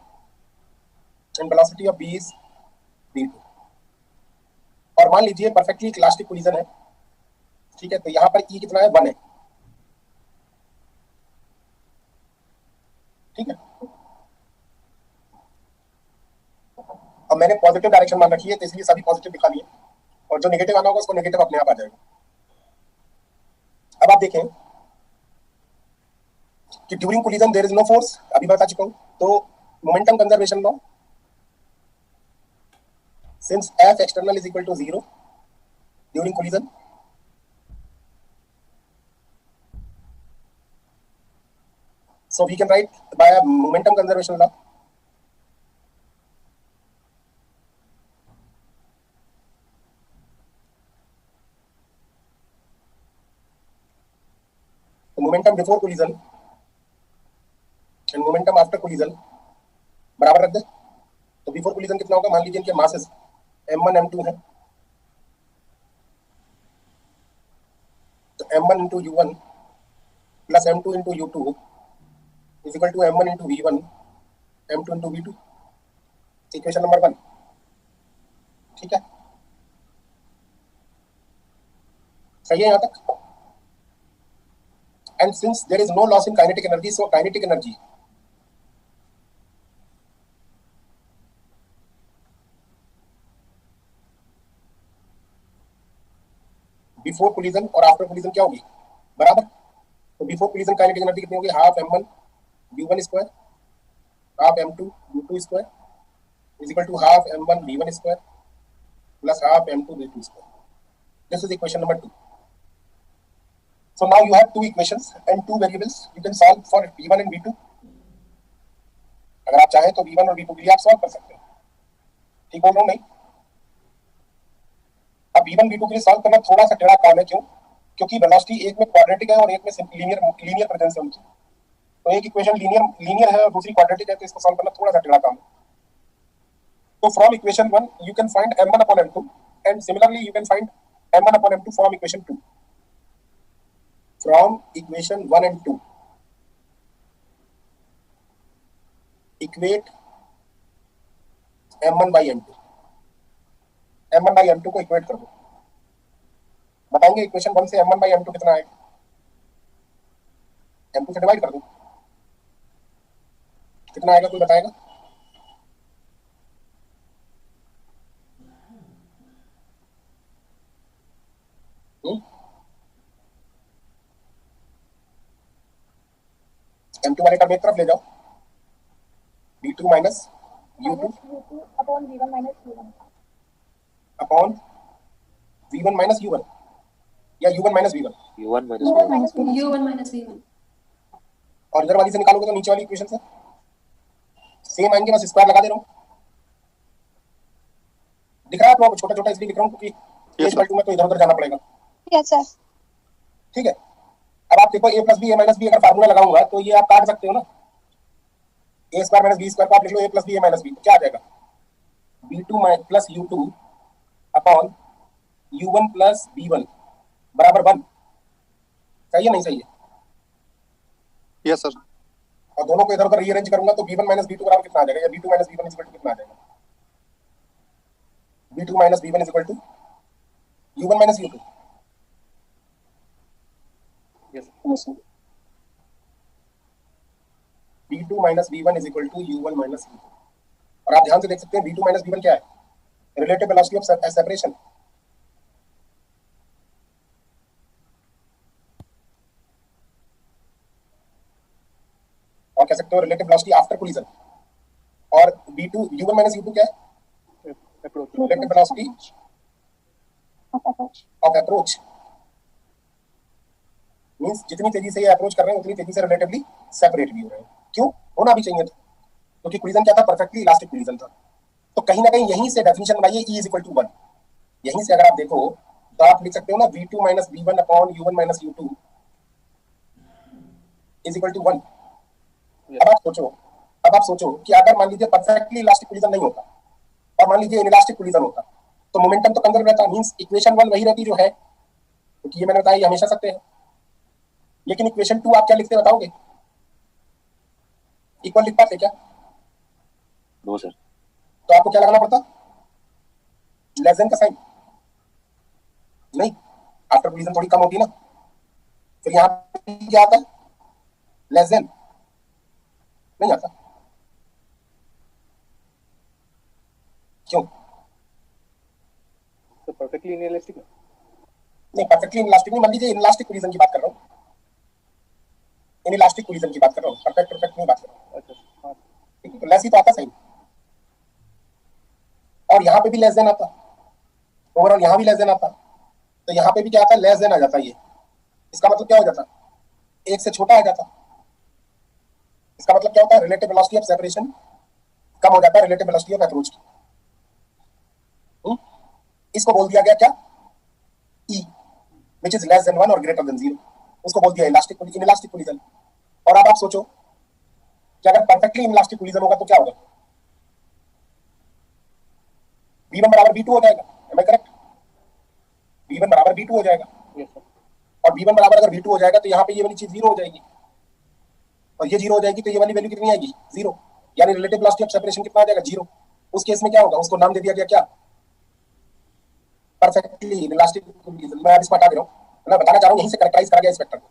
and velocity of b is v2। और मान लीजिए परफेक्टली इलास्टिक कोलिजन है, ठीक है, तो यहां पर e कितना है? 1 है। ठीक है, अब मैंने पॉजिटिव डायरेक्शन मान रखी है तो इसलिए सभी पॉजिटिव दिखा लिए, और जो नेगेटिव आना होगा उसको नेगेटिव अपने आप आ जाएगा। अब आप देखें कि during collision there is no force, अभी बता चुका हूं। तो momentum conservation law, since F external is equal to 0 during collision, so we can write by a momentum conservation law the momentum before collision and momentum after collision बराबर रख दे। तो बिफोर कोलिजन कितना होगा? मान लीजिए इनके मासेस m1 m2 है, तो m1 into u1 plus m2 into u2 is equal to m1 into v1 m2 into v2, equation number 1। ठीक है, सही है यहां तक? And since there is no loss in kinetic energy, so kinetic energy before collision और आफ्टर कोलिजन क्या होगी? बराबर। तो बिफोर कोलिजन काइनेटिक एनर्जी कितनी होगी? Half m1 u1 square half m2 u2 square is equal to half m1 v1 square plus half m2 v2 square. This is equation number 2। So now you have two equations and two variables, you can solve for v1 and v2। अगर आप चाहें तो v1 और v2 के लिए आप सॉल्व कर सकते हैं। ठीक बोल रहा हूं? नहीं, अब v1 v2 के लिए सॉल्व करना थोड़ा सा टेढ़ा काम है। क्यों? क्योंकि वेलोसिटी एक में क्वाड्रेटिक है और एक में लीनियर प्रेजेंस है उनकी। तो एक इक्वेशन लीनियर है और दूसरी क्वाड्रेटिक है, तो इसको सॉल्व करना थोड़ा सा टेढ़ा काम है। तो from equation 1 you can find m1 upon m2 and similarly you can find m1 upon m2 from equation 2। From equation 1 and 2 equate m1 by m2, m1 by m2 को इक्वेट कर दो। बताएंगे इक्वेशन 1 से m1 by m2 कितना आएगा? m2 से डिवाइड कर दो, कितना आएगा? कोई बताएगा? m2 वाले टर्म एक तरफ ले जाओ, v2 minus u2 upon v1 minus u1 upon v1 minus u1 या u1 minus v1, u1 minus u1 v1 minus v1 u1 minus v1 और इधर वाली से निकालोगे तो नीचे वाली इक्वेशन से सेम आएंगे, बस स्क्वायर लगा दे रहा हूँ। दिख रहा है आपको? छोटा छोटा इसलिए लिख रहा हूँ क्योंकि इक्वल टू में तो इधर उधर जाना पड़ेगा। Yes sir. ठीक है, अब आप देखो a plus B A minus B अगर फार्मूला लगाऊंगा तो ये आप काट सकते हो ना। A square minus B square को आप लिख लो a plus B A minus B, क्या आ जाएगा? b2 plus u2 upon u1 plus b1 बराबर 1। सही है? नहीं सही है? Yes sir. और दोनों को इधर उधर रीअरेंज करूंगा तो b1 माइनस b2 बराबर कितना आ जाएगा? या b2 minus b1 equal to कितना आ जाएगा? v2 minus v1 is equal to u1 minus u2. Yes. Yes, sir. v2 minus v1 is equal to u1 minus u2. और आप ध्यान से देख सकते हैं v2 minus v1 क्या है? Relative velocity of separation. और कह सकते हो रिलेटिव वेलोसिटी आफ्टर कोलिजन. और v2 u1 minus u2 क्या है? Approach. Relative velocity Of approach. Of approach. Means जितनी तेजी से ये अप्रोच कर रहे हैं उतनी तेजी से रिलेटिवली सेपरेट भी हो रहे हैं. क्यों? होना भी चाहिए था, क्योंकि कोलिजन क्या था? परफेक्टली इलास्टिक कोलिजन था. तो कहीं ना कहीं यहीं से डेफिनेशन बनाइए E is equal to 1. यहीं से अगर आप देखो तो आप लिख सकते हो ना v2 minus v1 upon u1 minus u2 is equal to 1. अब आप सोचो कि अगर मान लीजिए परफेक्टली इलास्टिक कोलिजन नहीं होता और मान लीजिए इनइलास्टिक कोलिजन होता तो मोमेंटम तो कंजर्व रहता. मींस इक्वेशन 1 वही रहती जो है, क्योंकि ये मैंने बताया ये हमेशा सत्य है. लेकिन इक्वेशन 2 आप क्या लिखते बताओगे? इक्वल लिख पाते क्या? No sir. तो आपको क्या लगाना पड़ता? लेस देन का साइन. नहीं, आफ्टर कोलिजन थोड़ी कम होती ना. फिर यहाँ पे क्या आता है? लेस देन नहीं आता. क्यों? So perfectly inelastic. नहीं, परफेक्टली इनइलास्टिक नहीं. मान लीजिए इनइलास्टिक कोलिजन की बात कर रहा हूँ. इनइलास्टिक कोलिजन की बात कर रहा हूँ, परफेक्ट नहीं बात कर रहा हूँ. अच्छा. हाँ. ठीक है, तो लेस ही तो आता साइन. और यहाँ पे भी लेस देन आता. ओवरऑल यहाँ भी लेस देन आता. तो यहाँ पे भी क्या आता है? लेस देन आ जाता है. ये इसका मतलब क्या हो जाता? एक से छोटा आ जाता. इसका मतलब क्या होता है? रिलेटिव वेलोसिटी ऑफ सेपरेशन कम हो जाता है रिलेटिव वेलोसिटी ऑफ अप्रोच की. इसको बोल दिया गया क्या? E, which is less than 1 और greater than 0. उसको बोल दिया इलास्टिक इनइलास्टिक कोलिजन. और अब आप सोचो कि अगर परफेक्टली इनइलास्टिक कोलिजन होगा तो क्या होगा? v1 बराबर v2 हो जाएगा. Am I correct? v1 बराबर v2 हो जाएगा. Yes, sir. और v1 बराबर अगर v2 हो जाएगा तो यहाँ पे ये वाली चीज 0 हो जाएगी. और ये 0 हो जाएगी तो ये वाली वैल्यू कितनी आएगी? 0. यानी रिलेटिव वेलोसिटी ऑफ सेपरेशन कितना आ जाएगा? 0. उस केस में क्या होगा? उसको नाम दे दिया गया क्या? Perfectly elastic collision. मैं अब इसको हटा दे रहा हूँ. मैं बताना चाह रहा हूँ यहीं से कैरेक्टराइज करा गया इस वेक्टर को.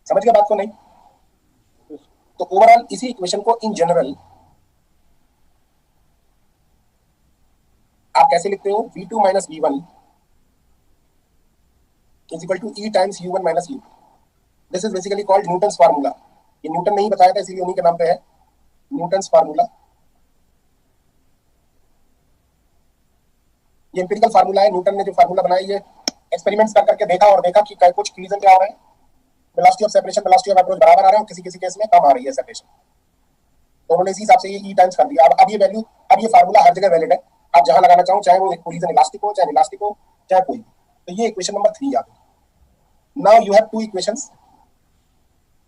समझ गए बात को? नहीं. तो ओवरऑल इसी इक्वेशन को इन जनरल आप कैसे लिखते हो? v2 minus v1 is equal to E times u1 minus u2. This is basically called Newton's formula. ये न्यूटन नहीं बताया था इसीलिए उन्हीं के नाम पे है न्यूटन्स फार्मूला. ये एम्पिरिकल फार्मूला है. न्यूटन ने जो फार्मूला बनाया ये एक्सपेरिमेंट्स कर करके देखा और देखा कि कुछ कोलिजन क्या हो रहा है, velocity of separation velocity of approach बराबर आ रहे हैं और किसी किसी केस में कम आ रही है सेपरेशन. तो उन्होंने इसी हिसाब से ये E टाइम्स कर दिया. अब ये वैल्यू, अब ये फार्मूला हर जगह वैलिड है. आप जहां लगाना चाहो, चाहे वो कोलिजन इलास्टिक हो, चाहे इलास्टिक हो, चाहे कोई. तो ये इक्वेशन नंबर 3 आ गई. Now you have two equations.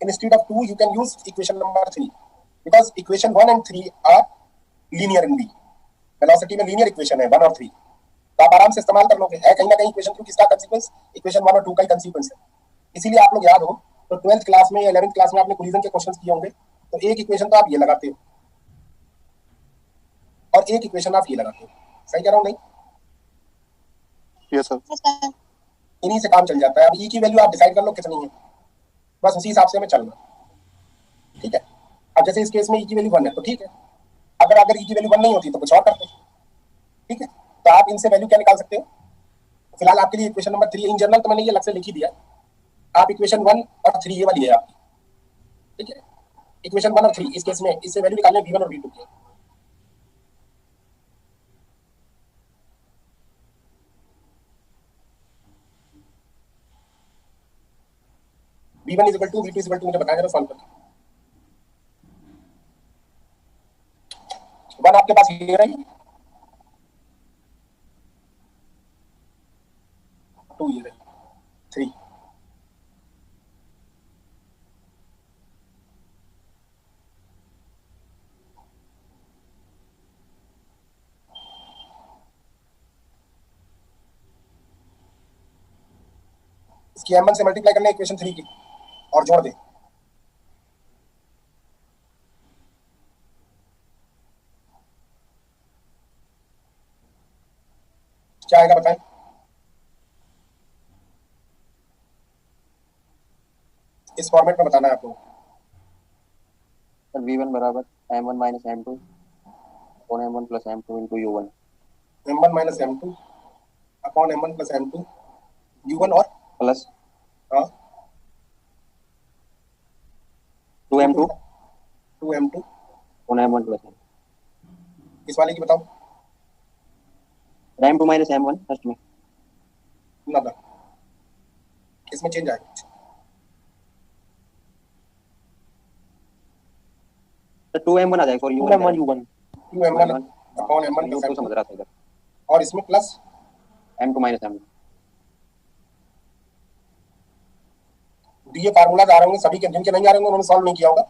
Instead of 2 you can use equation number 3 because equation 1 and 3 are linear in B. Velocity में लीनियर इक्वेशन है 1 और 3. तो आप आराम से इस्तेमाल कर लोगे. है कहीं ना कहीं इक्वेशन 2 किसका कंसीक्वेंस? इक्वेशन 1 और 2 का ही कंसीक्वेंस है. इसीलिए आप लोग याद हो तो 12th क्लास में या 11th क्लास में आपने कोलिजन के क्वेश्चंस किए होंगे. तो एक इक्वेशन तो आप ये लगाते हो और एक इक्वेशन आप ये लगाते हो. सही कह रहा हूँ? नहीं, यस सर. Yes, sir. इन्हीं से काम चल जाता है. अब E की वैल्यू आप डिसाइड कर लो कितनी है, बस उसी हिसाब से हमें चलना. ठीक है. अब जैसे इस केस में E की वैल्यू 1 है तो ठीक है. अगर E की वैल्यू 1 नहीं होती तो कुछ और करते. ठीक है. तो आप इनसे वैल्यू क्या निकाल सकते हो? फिलहाल आपके लिए इक्वेशन नंबर 3 इन जनरल तो मैंने ये अलग से लिख ही दिया. आप इक्वेशन 1 और 3 ये वाली है आपकी. ठीक है. इक्वेशन 1 और 3 इस केस में इससे वैल्यू निकालने v1 और v2 की. v1 is equal to v2 is equal to मुझे बताया जरा सॉल्व करके. 1 आपके पास ये रही, 2 ये रही, 3. इसकी m1 से मल्टीप्लाई करना है इक्वेशन 3 की और जोड़ दे. क्या आएगा बताएं? इस फॉर्मेट में बताना है आपको। सर V1 बराबर M1 माइनस M2 और M1 plus M2 into U1 m1 minus m2 upon m1 plus m2 u1 और प्लस हाँ 2M2 2m2 और M1 प्लस M इस वाले की बताओ M2 माइनस M1 फर्स्ट में ना ना इसमें चेंज आएगा। सर 2M1 आ जाएगा sorry U1 M1 U1 2m1 upon m1 plus U2 समझ m2 रहा था इधर और इसमें प्लस M2 माइनस M1 ये फार्मूला आ रहे होंगे सभी के, जिनके नहीं आ रहे होंगे उन्होंने सॉल्व नहीं किया होगा,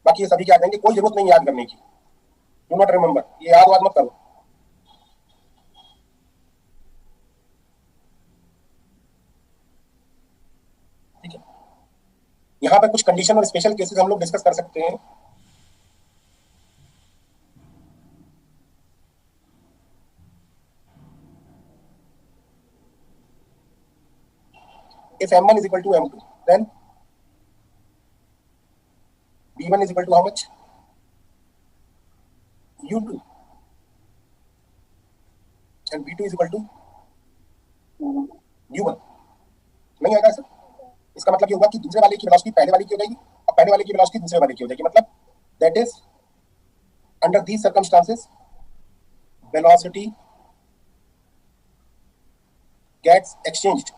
बाकी ये सभी के आ जाएंगे, कोई जरूरत नहीं याद करने की। डू नॉट रिमेंबर, ये याद मत करो। ठीक है, यहाँ पे कुछ कंडीशन और स्पेशल केसेस हम लोग डिस्कस कर सकते हैं। If m1 is equal to m2, then b1 is equal to how much? u2 and b2 is equal to u1। नहीं आएगा सर? इसका मतलब ये होगा कि दूसरे वाले की वेलोसिटी पहले वाले की हो जाएगी और पहले वाले की वेलोसिटी दूसरे वाले की हो जाएगी। मतलब that is under these circumstances velocity gets exchanged,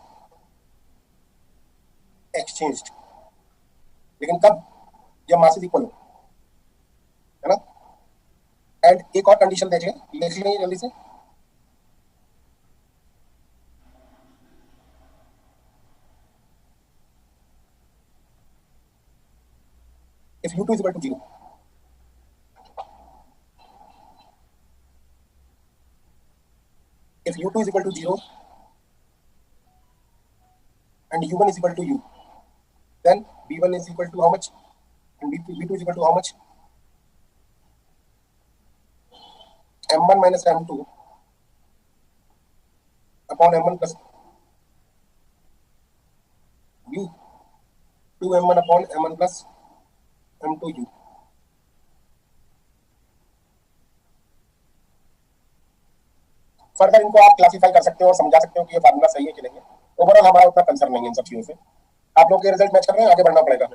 लेकिन कब? जब मासेस इक्वल हो, है ना। एंड एक और कंडीशन देख लेंगे जल्दी से। If u2 is equal to 0, if u2 is equal to 0 and u1 is equal to u, then b1 is equal to how much and b2 is equal to how much? m1 minus m2 upon m1 plus u, 2m1 upon m1 plus m2 u। Further इनको आप क्लासिफाई कर सकते हो और समझा सकते हो कि ये फार्मूला सही है कि नहीं है। ओवरऑल हमारा उतना कंसर्न नहीं है इन सब चीजों से। आप लोग के रिजल्ट मैच कर रहे हैं, आगे बढ़ना पड़ेगा।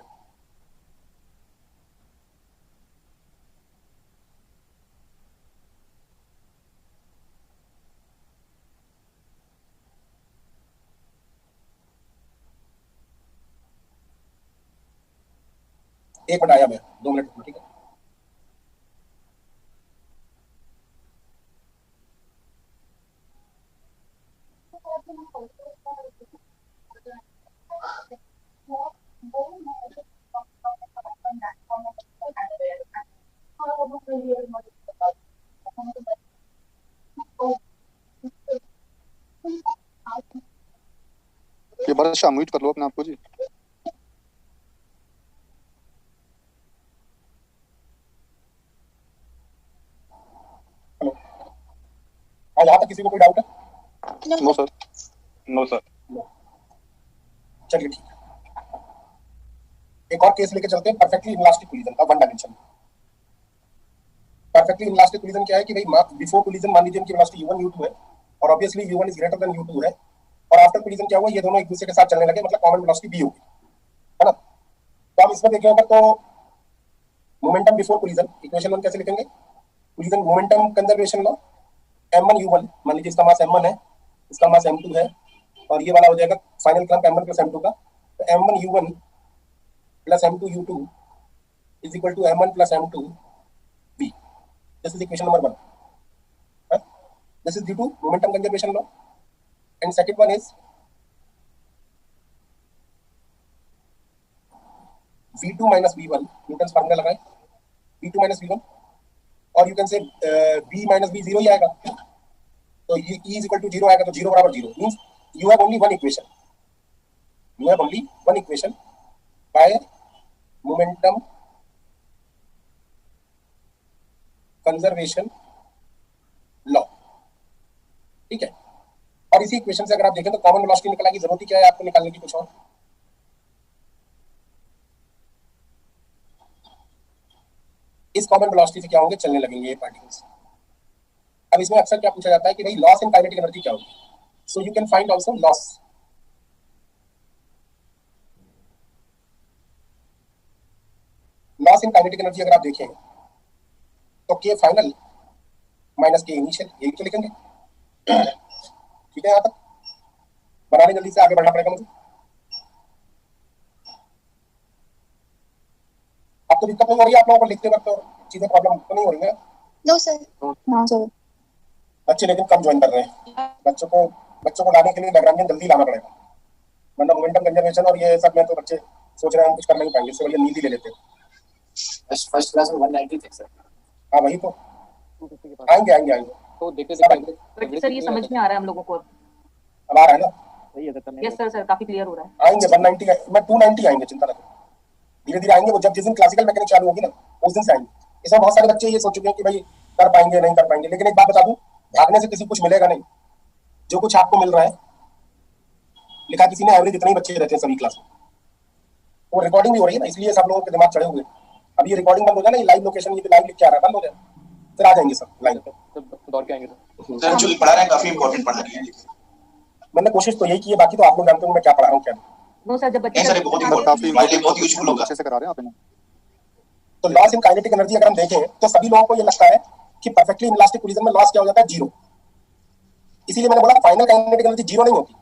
एक मिनट आया मैं, 2 मिनट, ठीक है। ये बादशाह म्यूट कर लो अपने आप को जी। हेलो, हाँ, यहाँ तक किसी को कोई डाउट है? No sir. No sir. चलिए ठीक है, एक और केस लेके चलते हैं। परफेक्टली इनलास्टिक कोलिजन का one dimension. Perfectly inelastic collision क्या है कि भाई बिफोर कोलिजन मान लीजिए इनकी वेलोसिटी u1 u2 है और obviously u1 is greater than u2 है, और आफ्टर कोलिजन क्या हुआ, ये दोनों एक दूसरे के साथ चलने लगे, मतलब कॉमन वेलोसिटी b होगी, है ना। तो हम इसमें देखेंगे तो मोमेंटम बिफोर कोलिजन इक्वेशन 1 कैसे लिखेंगे? Collision momentum conservation law, m1 u1, मान लीजिए इसका मास m1 है, इसका मास m2 है, और ये वाला हो जाएगा final krump m1 plus m2 का। तो m1 u1 plus m2 u2 is equal to m1 plus m2 v। This is equation number 1। This is due to momentum conservation law, and second one is v2 minus v1, Newton formula लगाएं, v2 minus v1, और you can say b minus b 0 ही आएगा, तो ये e is equal to 0 आएगा, तो 0 बराबर 0 means you have only one equation, you have only one equation by momentum conservation law। ठीक है, और इसी इक्वेशन से अगर आप देखें तो कॉमन वेलोसिटी निकल आएगी, जरूरत ही क्या है आपको निकालने की कुछ और। इस कॉमन वेलोसिटी से क्या होंगे, चलने लगेंगे ये पार्टिकल्स। अब इसमें अक्सर क्या पूछा जाता है कि भाई लॉस इन काइनेटिक एनर्जी क्या होगी, so you can find also loss. Loss in kinetic energy अगर आप देखें तो के फाइनल माइनस के इनिशियल, यही तो लिखेंगे। ठीक है, यहाँ तक बनाने, जल्दी से आगे बढ़ना पड़ेगा मुझे। अब तो दिक्कत नहीं हो रही है आप लोगों को लिखते वक्त, और चीजें प्रॉब्लम तो नहीं हो रही है? No sir. हाँ सर। बच्चे लेकिन कम ज्वाइन कर रहे हैं। बच्चों को लाने के लिए लैग्रांजियन जल्दी लाना पड़ेगा, वरना मोमेंटम कंजर्वेशन और ये सब में तो बच्चे सोच रहे हैं हम कुछ कर नहीं पाएंगे, इससे बढ़िया नींद ही ले लेते हैं। फर्स्ट क्लास में 190 थे सर। हाँ वही तो, 250 के पास। आएंगे तो देखते सब देखते सर ये समझ में आ रहा है हम लोगों को। अब आ रहा है ना? सही है सर। यस सर, सर काफी क्लियर हो रहा है। आएंगे 190 में 290 आएंगे, चिंता ना करो, धीरे धीरे आएंगे। वो जब जिस दिन क्लासिकल मैकेनिक्स चालू होगी ना उस दिन से आएंगे। इसमें बहुत सारे बच्चे ये सोच चुके हैं कि भाई कर पाएंगे नहीं कर पाएंगे, लेकिन एक बात बता दूं, भागने से किसी को कुछ मिलेगा नहीं। जो कुछ आपको मिल रहा है, लिखा किसी ने एवरेज इतने ही बच्चे रहते हैं सभी क्लास में। वो रिकॉर्डिंग भी हो रही है ना, इसलिए सब लोगों के दिमाग चढ़े हुए हैं। अब ये रिकॉर्डिंग बंद हो जाए ना, ये लाइव लोकेशन ये लाइव लिख के आ रहा है, बंद हो जाए, फिर आ जाएंगे सब लाइन पे। दौड़ के आएंगे सर। सर जो पढ़ा रहे हैं काफी इंपॉर्टेंट पढ़ा रहे हैं। मैंने कोशिश तो यही की है, बाकी तो आप लोग जानते हो मैं क्या पढ़ा रहा हूँ क्या नहीं। नो सर, जब बच्चे नहीं सर, ये बहुत काफी इंपॉर्टेंट, बहुत यूजफुल होगा। अच्छे से करा रहे हैं आप इन्हें। तो लॉस इन काइनेटिक एनर्जी अगर हम देखें तो सभी लोगों को ये लगता है कि परफेक्टली इलास्टिक कोलिजन में लॉस क्या हो जाता है, जीरो। इसीलिए मैंने बोला फाइनल काइनेटिक एनर्जी जीरो नहीं होती।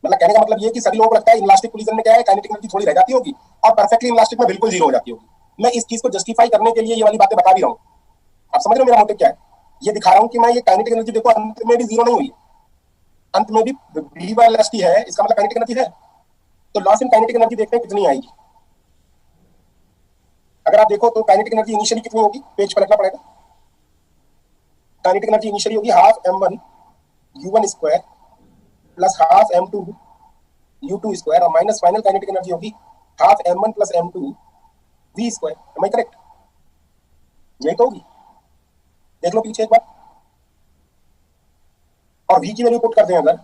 मतलब कहने का मतलब ये कि सभी लोगों को लगता है इलास्टिक कोलिजन में क्या है, काइनेटिक एनर्जी थोड़ी रह जाती होगी और परफेक्टली इलास्टिक में बिल्कुल जीरो हो जाती होगी। मैं इस चीज को जस्टिफाई करने के लिए ये वाली बातें बता भी रहा हूँ। आप समझ रहे हो मेरा मोटिव क्या है? ये दिखा रहा हूँ कि मैं ये काइनेटिक एनर्जी देखो अंत में भी जीरो नहीं हुई, अंत में भी v/st है, इसका मतलब काइनेटिक एनर्जी है। तो लॉस इन काइनेटिक एनर्जी देखते हैं कितनी आएगी। अगर आप देखो तो काइनेटिक एनर्जी इनिशियली कितनी होगी, पेज पलटना पड़ेगा। काइनेटिक एनर्जी इनिशियली होगी half m1 u1 square plus half m2 u2 square और माइनस फाइनल काइनेटिक एनर्जी होगी half m1 plus m2 v square. Am I correct? यही तो होगी, देख लो पीछे एक बार। और v की वैल्यू पुट कर दें अगर,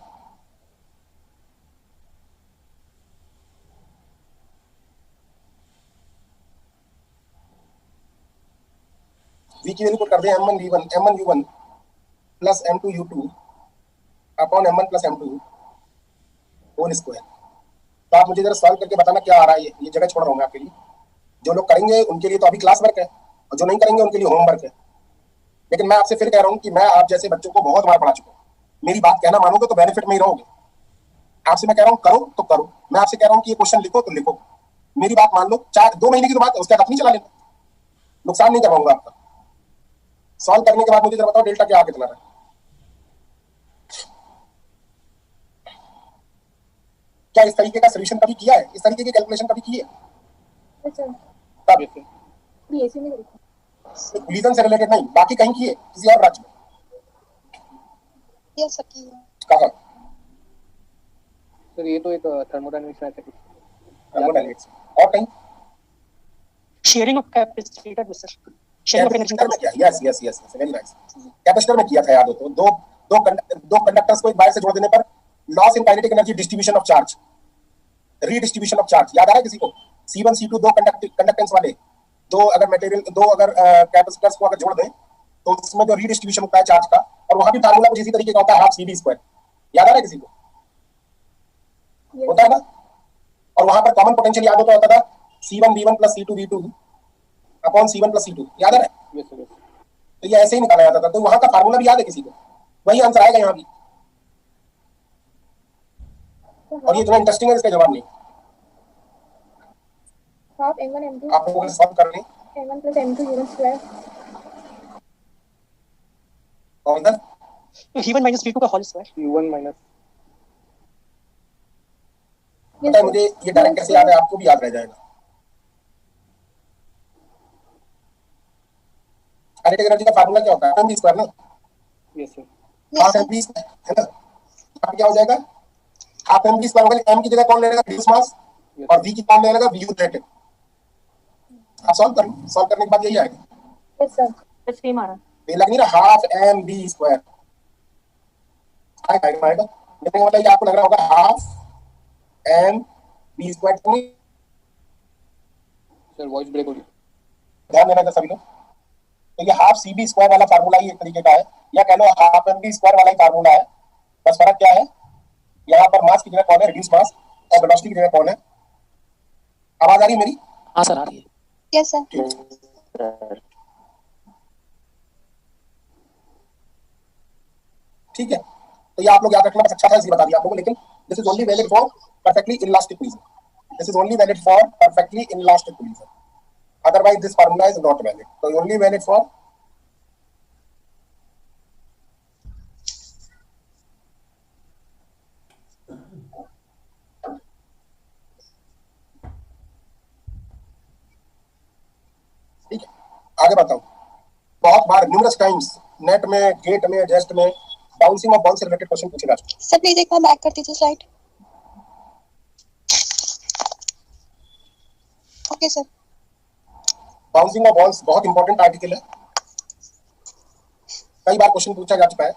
v की वैल्यू पुट कर दें m1 u1 plus m2 u2 upon m1 plus m2 whole square. तो आप मुझे जरा सॉल्व करके बताना क्या आ रहा है। ये जगह छोड़ रहा हूँ मैं आपके लिए। जो लोग करेंगे उनके लिए तो अभी क्लास वर्क है, और जो नहीं करेंगे उनके लिए होमवर्क है। लेकिन मैं आपसे फिर कह रहा हूँ कि मैं आप जैसे बच्चों को बहुत बार पढ़ा चुका हूँ। मेरी बात कहना मानोगे तो बेनिफिट में ही रहोगे। आपसे मैं कह रहा हूँ करो तो करो, मैं आपसे कह रहा हूँ कि ये क्वेश्चन लिखो तो लिखो। मेरी बात मान लो, 2 महीने की तो बात है, उसके बाद अपनी चला लेना, नुकसान नहीं करवाऊंगा आपका। सॉल्व करने के बाद मुझे जरा बताओ डेल्टा क्या आगे चला रहा है। क्या इस तरीके का सोल्यूशन कभी किया है, इस तरीके की कैलकुलेशन कभी की है? सर तब बीएससी में कोलिजन से रिलेटेड नहीं, बाकी कहीं किए किसी और राज्य में? ये सकी है। कहाँ? सर ये तो एक थर्मोडायनामिक्स में कुछ थर्मोडायनामिक्स और कहीं? Sharing of capacitor sir, sharing of energy. Capacitor में किया, यस वेरी नाइस। कैपेसिटर में किया था, याद हो तो। दो कंडक्टर्स को एक वायर से जोड़ देने पर loss in kinetic energy, distribution of charge, redistribution of charge, याद आ रहा है किसी को? C1 C2 दो कंडक्टेंस वाले, दो अगर कैपेसिटर्स को अगर जोड़ दें तो उसमें जो रीडिस्ट्रीब्यूशन होता है चार्ज का, और वहां भी फार्मूला कुछ इसी तरीके का होता है, हाफ CD स्क्वायर। याद आ रहा है किसी को? होता है ना? और वहां पर कॉमन पोटेंशियल याद होता था C1 V1 plus C2 V2 upon C1 plus C2। याद आ रहा है? Yes sir. तो ये ऐसे ही निकाला जाता था। तो वहां का फार्मूला भी याद है किसी को? वही आंसर आएगा यहाँ भी। और ये इतना इंटरेस्टिंग है, इसका जवाब नहीं। हाफ m1 m2 आप लोगों को सॉल्व करने m1 plus m2 u1 square और इधर v1 माइनस v2 का होल स्क्वायर। u1 माइनस पता है मुझे ये डायरेक्ट कैसे याद है, आपको भी याद रह जाएगा। काइनेटिक एनर्जी का फार्मूला क्या होता है? mv स्क्वायर ना, yes sir. Half mv square है ना। अब क्या हो जाएगा? हाफ mv स्क्वायर होगा। m की जगह कौन ले लेगा? Reduce mass. और v की कौन ले लेगा? vu rate. आप सॉल्व करने के बाद यही आएगा। Yes sir. बस सेम आ रहा है। ये लग नहीं रहा? हाफ mv स्क्वायर आएगा। लिखने का मतलब ये आपको लग रहा होगा half M B square. Sir voice break हो रही है। ध्यान देना था सभी लोग। तो ये हाफ सी बी स्क्वायर वाला फार्मूला ही एक तरीके का है, या कह लो हाफ एम बी स्क्वायर वाला ही फार्मूला है। बस फर्क क्या है, यहाँ पर मास की जगह कौन है, रिड्यूस मास, और वेलोसिटी की जगह कौन है। आवाज आ रही है मेरी? हाँ सर आ रही है। Yes sir. ठीक है, तो ये आप लोग याद रखना, बस अच्छा था इसलिए बता दिया आप लोगों को। लेकिन this is only valid for perfectly elastic collision, this is only valid for perfectly elastic collision, otherwise this formula is not valid. So only valid for ठीक है। आगे बताओ, बहुत बार न्यूमरस टाइम्स नेट में, गेट में, जेस्ट में बाउंसिंग ऑफ बॉल से रिलेटेड क्वेश्चन पूछे जा चुके हैं। सर प्लीज एक बार बैक कर दीजिए slide. Okay sir. Bouncing off balls बहुत इंपॉर्टेंट आर्टिकल है, कई बार क्वेश्चन पूछा जा चुका है।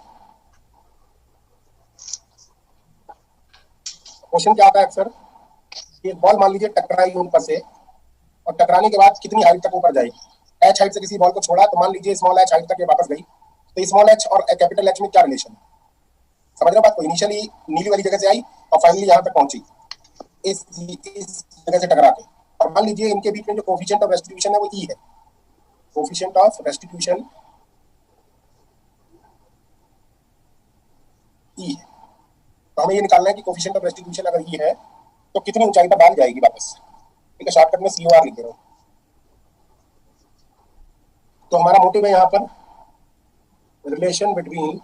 क्वेश्चन क्या आता है अक्सर, एक बॉल मान लीजिए टकराई ऊपर से, और टकराने के बाद कितनी हाइट तक ऊपर जाएगी। एच हाइट से किसी बॉल को छोड़ा, तो मान लीजिए स्मॉल एच हाइट तक ये वापस गई, तो स्मॉल एच और कैपिटल एच में क्या रिलेशन है, समझ रहे हो बात को। इनिशियली नीली वाली जगह से आई और फाइनली यहाँ तक पहुंची इस जगह से टकरा के, और मान लीजिए इनके बीच में जो कोफिशिएंट ऑफ रेस्टिट्यूशन है वो ई है, कोफिशिएंट ऑफ रेस्टिट्यूशन ई है। तो हमें ये निकालना है कि कोफिशिएंट ऑफ रेस्टिट्यूशन अगर ई है तो कितनी ऊंचाई पर डाल जाएगी वापस। ठीक है, शॉर्टकट में COR लिख दे रहा हूं। तो हमारा मोटिव है यहाँ पर relation between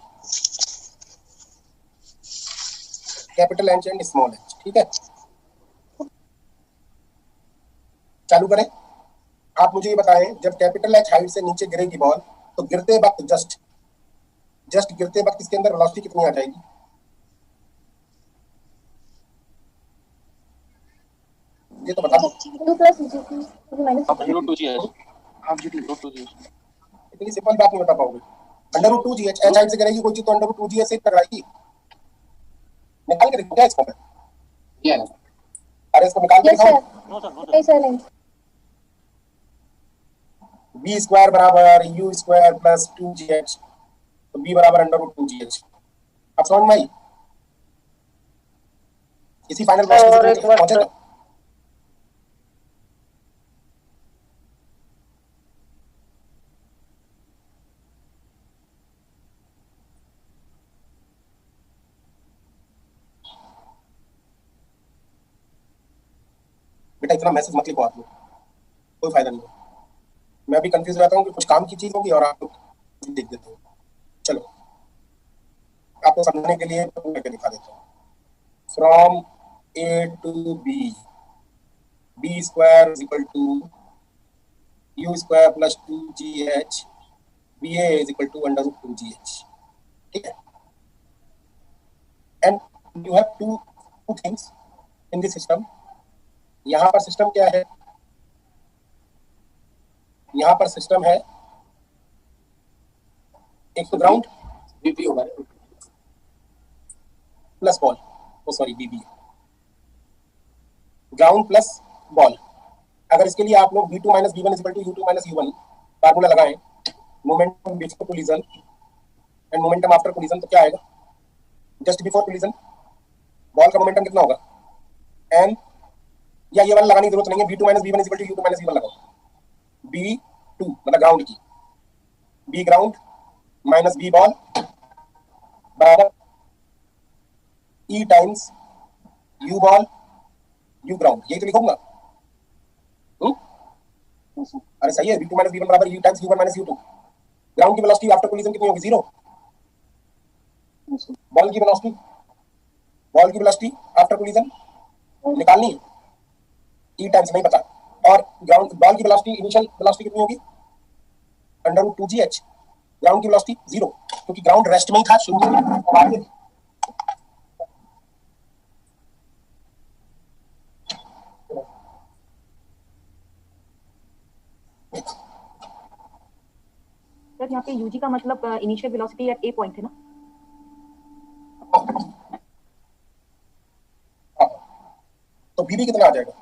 capital H and small H. ठीक है, चालू करें। आप मुझे ये बताएं, जब कैपिटल एच हाइट से नीचे गिरेगी बॉल, तो गिरते वक्त जस्ट गिरते वक्त इसके अंदर वेलोसिटी कितनी आ जाएगी। ये तो बता दो। 2 प्लस जी माइनस अब रूट 2g है। आप जी रूट 2g इतनी सिंपल बात नहीं बता पाओगे। Under root 2g H height से गिरेगी कोई चीज, तो अंडर रूट 2g से टकराएगी। निकाल के देखो क्या इसको। अरे इसको निकाल के यस दिखाओ। सर। नो सर नो नहीं सर नहीं। बी स्क्वायर बराबर यू स्क्वायर प्लस 2gh, तो बी बराबर अंडर रूट 2gh। अब समझ में आई? इसी फाइनल वेलोसिटी से पहुंचे तो बेटा इतना मैसेज मत लिखो आप लोग, कोई फायदा नहीं है। मैं भी कंफ्यूज रहता हूँ कि कुछ काम की चीज होगी और आप लोग देख देते हो। चलो आपको समझने के लिए करके दिखा देता हूँ। From A to B, B square is equal to you square plus 2gh, B A is equal to under root 2gh। ठीक है, and you have two things in this system. यहाँ पर सिस्टम क्या है, यहाँ पर सिस्टम है एक तो ग्राउंड बीबी होगा प्लस बॉल, ओ सॉरी बीबी, ग्राउंड प्लस बॉल। अगर इसके लिए आप लोग v2 minus v1 is equal to u2 minus u1 formula लगाएं, momentum before collision and momentum after collision, तो क्या आएगा। जस्ट बिफोर कोलिजन बॉल का मोमेंटम कितना होगा, एन, या ये वाला लगाने की जरूरत नहीं है, v2 minus v1 is equal to u2 minus v1 लगाओ। b2 मतलब ग्राउंड की, b ground minus b ball बराबर e times u ball u ground. यही तो लिखूंगा। अरे सही है, v2 माइनस v1 बराबर u times u1 minus u2। Ground की वेलोसिटी आफ्टर कोलिजन कितनी होगी, 0। बॉल की वेलोसिटी आफ्टर कोलिजन निकालनी है, e टाइम्स नहीं पता। और ग्राउंड बॉल की वेलोसिटी इनिशियल वेलोसिटी कितनी होगी, अंडर रूट 2gh। ग्राउंड की वेलोसिटी 0, क्योंकि ग्राउंड रेस्ट में ही था शुरू में। सर यहाँ पे यूजी का मतलब initial velocity at A point है ना। बी कितना आ जाएगा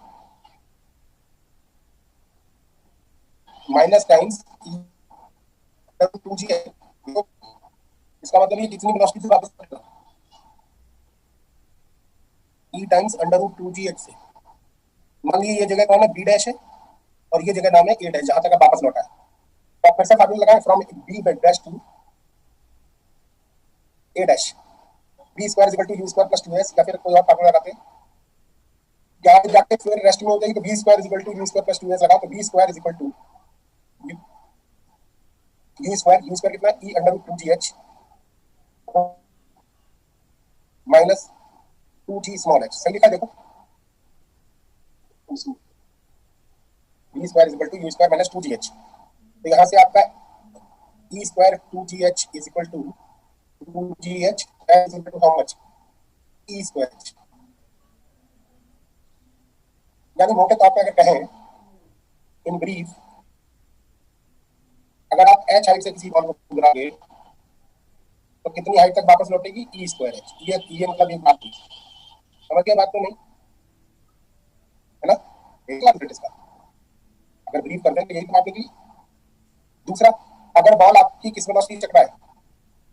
माइनस टाइम्स टू जी। इसका मतलब ये कितनी वेलोसिटी से वापस आएगा e times under root two g h से। मान लीजिए ये जगह कौन है बी डैश है और ये जगह नाम है ए डैश जहां तक आप वापस लौटा है। तो आप फिर से फार्मूला लगाएं from B dash to A dash B square equal to you square plus 2s या फिर कोई और फार्मूला लगाते हैं यहाँ जाके फिर रेस्ट में हो जाएगी तो b square equal to you square plus 2s लगा तो b square equal to you square कितना e under root two g h minus two g small h. सही लिखा देखो b square equal to you square minus two g h. तो यहाँ से आपका e square two g h is equal to two g h is equal to how much e square h. यानी मोटे तौर पे अगर कहें इन ब्रीफ अगर आप एच हाइट से किसी बॉल को गुजराओगे तो कितनी हाइट तक वापस लौटेगी ई स्क्वायर एच। ये मतलब एक बात थी समझ गया बात तो नहीं है ना। एक लाख इसका अगर ब्रीफ करते हैं तो यही बात निकली। दूसरा अगर बॉल आपकी किस वेलोसिटी से टकराए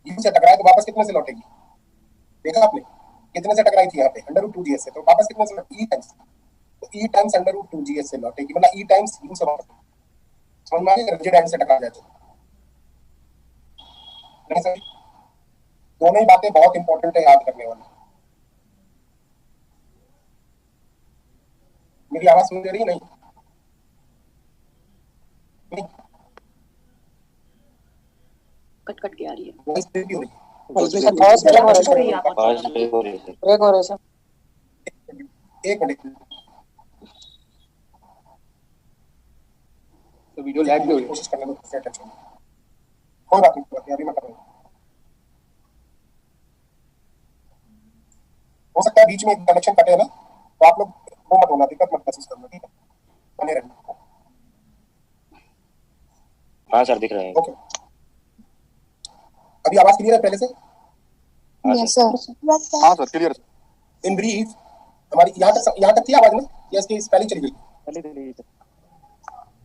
यू से टकराए तो वापस कितने से लौटेगी देखा आपने कितने से टकराई थी यहाँ पे under root two g s से तो वापस कितने से ई टाइम्स तो e times under root two g s से लौटेगी मतलब ई टाइम्स यू से वापस समझ में आ गया रिजिड एंड से टकरा जाए तो नहीं सर दोनों ही बातें बहुत इंपॉर्टेंट है याद करने वाली। मेरी आवाज सुन रही नहीं कट कट के आ रही है वॉइस ब्रेक हो रही है ब्रेक हो रहा है सर। एक मिनट तो वीडियो लैग भी हो रही है। कोशिश करने दो सेट अच्छा कोई बात नहीं अभी मैं कर रहा हूँ। हो सकता है बीच में कनेक्शन कटे ना तो आप लोग वो मत होना दिक्कत मत महसूस करना ठीक है बने रहना। हाँ सर दिख रहे हैं। ओके अभी आवाज क्लियर है पहले से। यस सर हाँ सर क्लियर। इन ब्रीफ हमारी यहाँ तक थी आवाज ना या इसकी स्पेलिंग चली गई।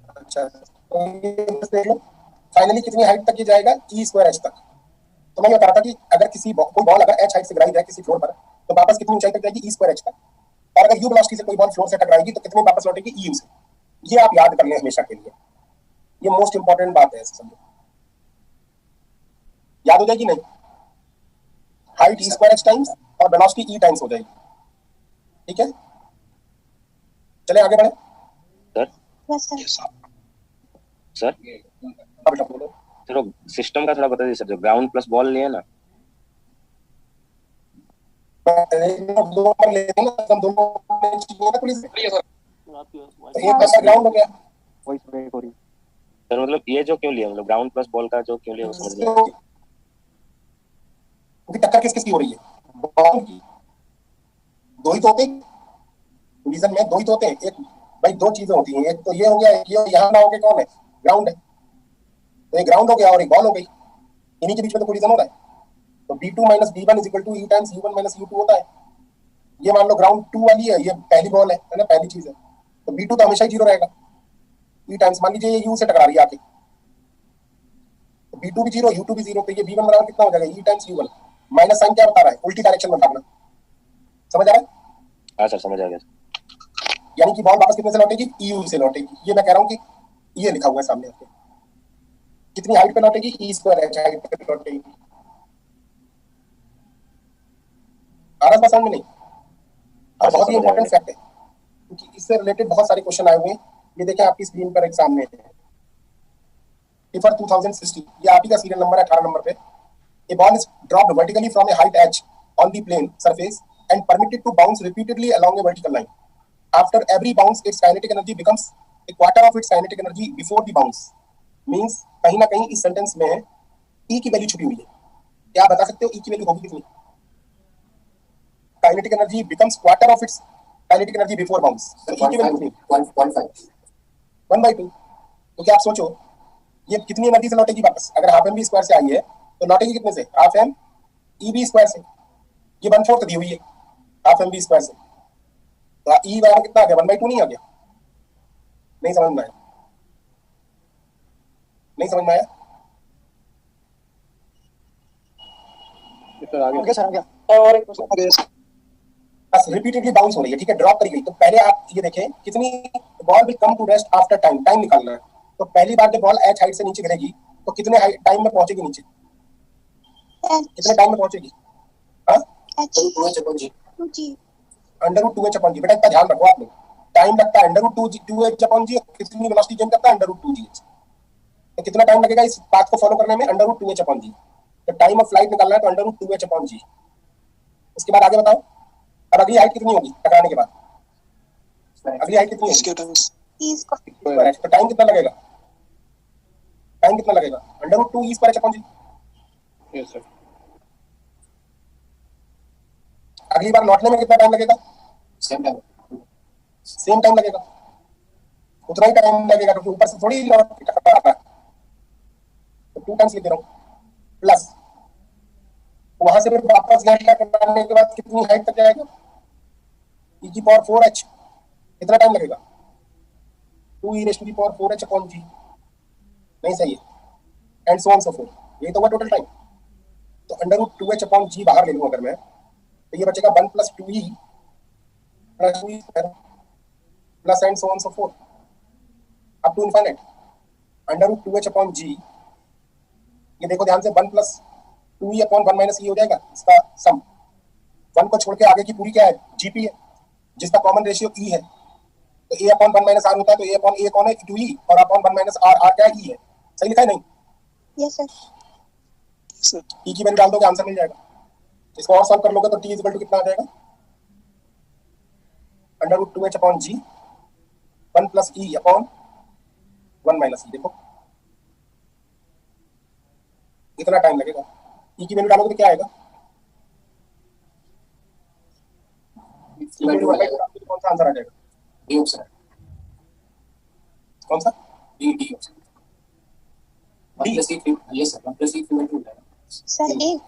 अच्छा तो ये बस देख लो फाइनली कितनी हाइट तक ये जाएगा ई स्क्वायर एच तक। तो मैं ये बता रहा था कि अगर कोई बॉल अगर एच हाइट से गिराई जाए किसी फ्लोर पर तो वापस कितनी ऊंचाई तक जाएगी ई स्क्वायर एच तक और अगर यू वेलोसिटी से कोई बॉल फ्लोर से टकराएगी तो कितनी वापस लौटेगी ई यू से। ये आप याद कर लें हमेशा के लिए ये मोस्ट इंपॉर्टेंट बात है समझो याद हो जाएगी नहीं हाइट ई स्क्वायर एच टाइम्स और वेलोसिटी ई टाइम्स हो जाएगी ठीक है। चले आगे बढ़े सर अब बेटा बोलो चलो सिस्टम का थोड़ा बता दीजिए सर जो ग्राउंड प्लस बॉल लिए ना दो पर लेते हैं ना हम दोनों में चाहिए ना पुलिस आपकी एक बस ग्राउंड हो गया वॉइस ब्रेक हो रही है। सर मतलब ये जो क्यों लिया मतलब ग्राउंड प्लस बॉल का जो क्यों लिया उसमें क्योंकि टक्कर किस किसकी हो रही है बॉल की। दो ही तो होते रीजन में दो ही तो होते हैं एक भाई दो चीजें होती हैं एक तो ये हो गया एक ये यहाँ ना होके कौन है ग्राउंड है तो एक ग्राउंड हो गया और एक बॉल हो गई इन्हीं के बीच में तो कोई रीजन हो रहा है। तो b2 minus b1 is equal to e times u1 minus u2 होता है। ये मान लो ग्राउंड 2 वाली है ये पहली बॉल है ना पहली चीज है तो b2 तो हमेशा ही जीरो रहेगा e टाइम्स मान लीजिए ये u से टकरा रही है आके तो b2 भी जीरो u2 भी जीरो तो ये b1 बराबर कितना हो जाएगा e times u1 minus sign क्या बता रहा है उल्टी डायरेक्शन में भागना समझ आ रहा है। हाँ सर समझ आ गया यानी कि बॉल वापस कितने से लौटेगी eu से लौटेगी ये मैं कह रहा हूँ कि ये लिखा हुआ है सामने आपके कितनी हाइट पे लौटेगी e स्क्वायर h हाइट पे लौटेगी आरस पसंद में नहीं और बहुत ही इंपॉर्टेंट फैक्ट है क्योंकि इससे रिलेटेड बहुत सारे क्वेश्चन आए हुए हैं। ये देखें आपकी स्क्रीन पर एग्जाम में है पेपर 2016 ये आप ही का सीरियल नंबर है 18 नंबर पे। A ball is dropped vertically from a height h on the plane surface and permitted to bounce repeatedly along a vertical line after every bounce its kinetic energy becomes a quarter of its kinetic energy before the bounce. Means कहीं ना कहीं इस सेंटेंस में ई की वैल्यू छुपी हुई है। क्या आप बता सकते हो ई की वैल्यू होगी कितनी। Kinetic energy becomes quarter of its kinetic energy before bounce तो ई की वैल्यू 1/2 तो क्या आप सोचो ये कितनी एनर्जी से लौटेगी वापस अगर हाफ एम बी स्क्वायर से आई है तो लौटेगी कितने से half M E B square से ये 1/4 दी हुई है हाफ एम बी स्क्वायर से तो ई बराबर कितना आ गया 1/2 नहीं आ गया? नहीं समझ में आया? नहीं समझ में आया? सर आगे ओके सर आ गया। और एक क्वेश्चन बस रिपीटेडली बाउंस हो रही है, ठीक है, ड्रॉप करी गई। तो पहले आप ये देखें कितनी ball will come to rest after time, time निकालना है। तो पहली बार जब बॉल एच हाइट से नीचे गिरेगी तो कितने टाइम में पहुंचेगी नीचे? कितने टाइम में पहुंचेगी? हाँ, √2h/g। बेटा इतना ध्यान रखो आप लोग, टाइम लगता है √2h/g, कितनी वेलोसिटी गेन करता है √2g। तो कितना टाइम लगेगा इस पाथ को फॉलो करने में? √2h/g। तो टाइम ऑफ फ्लाइट निकालना है तो √2h/g। उसके बाद आगे बताओ, अब अगली हाइट कितनी होगी टकराने के बाद? अगली हाइट कितनी होगी? तो टाइम कितना लगेगा? टाइम कितना लगेगा? √2e²h/g। Yes sir. अगली बार लौटने में कितना टाइम लगेगा? सेम टाइम लगेगा, उतना ही टाइम लगेगा क्योंकि ऊपर से थोड़ी लौट के टकरा रहा है। तो 2 टाइम्स लिख दे रहा हूँ प्लस वहां से फिर वापस लैंड करने के बाद कितनी हाइट तक जाएगा? e⁴h। कितना टाइम लगेगा? 2e⁴h/g। नहीं सही है, and so on so fourth. यही तो हुआ टोटल टाइम। तो √2h/g बाहर ले लूं अगर मैं, तो ये बचेगा 1 + 2e + 2e² plus and so on so forth up to infinite. √2h/g, ये देखो ध्यान से, 1 + 2e/1 - e हो जाएगा इसका सम। 1 को छोड़ के आगे की पूरी क्या है? जीपी है, जिसका कॉमन रेशियो e है। तो a/1 - r होता है, तो a/a कौन है? 2e, और /1 - r, r क्या है? e है। सही लिखा है नहीं? Yes sir. e की वैल्यू डाल दोगे आंसर मिल जाएगा। इसको और सॉल्व कर लोगे तो t = कितना आ जाएगा? √2h/g 1 + e/1 - e। देखो कितना टाइम लगेगा। e की वैल्यू डालोगे तो क्या आएगा? कौन सा आंसर आ जाएगा? D option. कौन सा? D option. Yes sir, 1 + e = sir A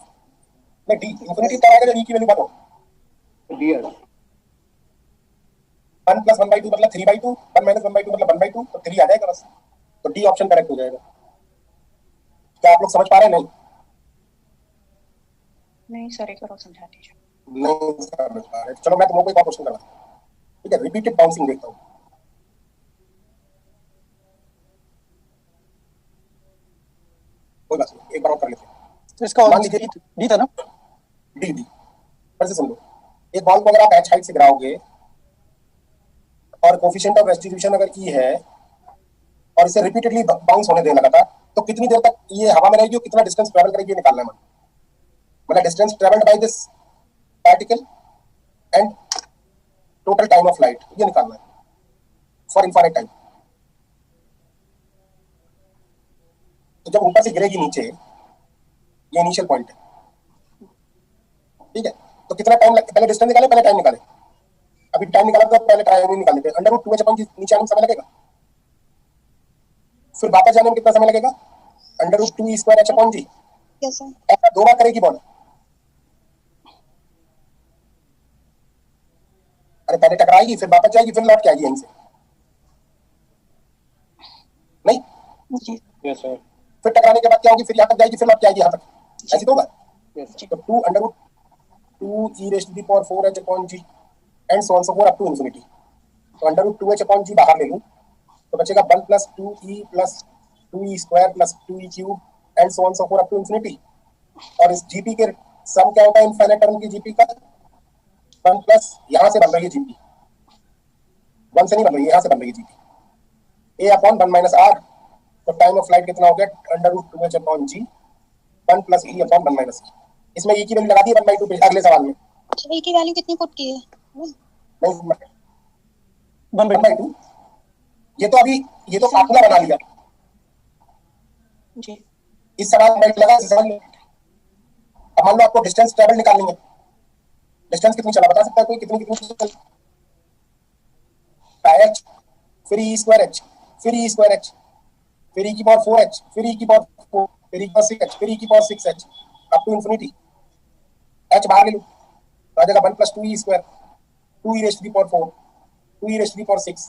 नहीं, डी इंफिनिटी तब आएगा जब e की वैल्यू बढ़ो। डी है। 1 + 1/2 मतलब 3/2, 1 - 1/2 मतलब 1/2, तो 3 आ जाएगा बस। तो डी ऑप्शन करेक्ट हो जाएगा। क्या आप लोग समझ पा रहे हैं? नहीं सर, एक बार और समझा दीजिए। नहीं समझ पा रहे? चलो मैं तुम लोगों को एक और क्वेश्चन करवाता हूं, ठीक है? रिपीटेड बाउंसिंग देखता हूं। कोई बात नहीं, एक बार और कर लेते हैं। तो इसका मान लीजिए डी था ना? डी फिर से सुन लो। एक बॉल को अगर आप h हाइट से गिराओगे और कोफिशिएंट ऑफ रेस्टिट्यूशन अगर e है और इसे रिपीटेडली बाउंस होने देना लगातार, तो कितनी देर तक ये हवा में रहेगी और कितना डिस्टेंस ट्रैवल करेगी ये निकालना है। मतलब distance travelled by this particle and total time of flight, ये निकालना है फॉर इनफाइनाइट टाइम। तो जब ऊपर से गिरेगी नीचे, ये इनिशियल पॉइंट है, ठीक है? तो कितना टाइम पहले डिस्टेंस निकाले, पहले टाइम निकाले। अभी टाइम निकाला तो पहले टाइम ही निकाल लेते हैं। √2h/g नीचे आने में समय लगेगा, फिर वापस जाने में कितना समय लगेगा? √2e²h/g। Yes sir. ऐसा 2 बार करेगी बॉल। अरे पहले टकराएगी, फिर वापस जाएगी, फिर लौट के आएगी यहीं से, नहीं? जी यस सर। फिर टकराने के बाद क्या होगी? फिर यहाँ तक जाएगी, फिर लौट के आएगी यहाँ तक। ऐसे तो होगा। यस तो 2√2e⁴h/g and so on so forth up to infinity. तो √2h/g बाहर ले लूं तो बचेगा 1 + 2e + 2e² + 2e³ and so on so forth up to infinity. और इस जीपी के सम क्या होता है इनफाइनाइट टर्म की जीपी का? 1 प्लस यहां से बन रही है जीपी, 1 से नहीं बन रही है, यहां से बन रही है जीपी, a/1 - r। तो टाइम ऑफ फ्लाइट कितना हो गया? √2h/g 1 + e/1 - e। इसमें e की वैल्यू लगा दी 1/2 पे अगले सवाल में। ए की वैल्यू कितनी पुट की है? नहीं 1/2 ये तो अभी ये तो फार्मूला बना लिया। जी। इस सवाल में लगा, इस सवाल में अब मान लो आपको डिस्टेंस ट्रैवल निकालनी है। डिस्टेंस कितनी चला बता सकता है कोई? कितनी चला? h फिर e²h फिर e²h फिर e⁴h फिर e⁴4 फिर e⁴6h फिर e⁴6h up to infinity. h बाहर ले लो तो आ जाएगा 1 + 2e², 2e⁴4 2 e raised to the power 6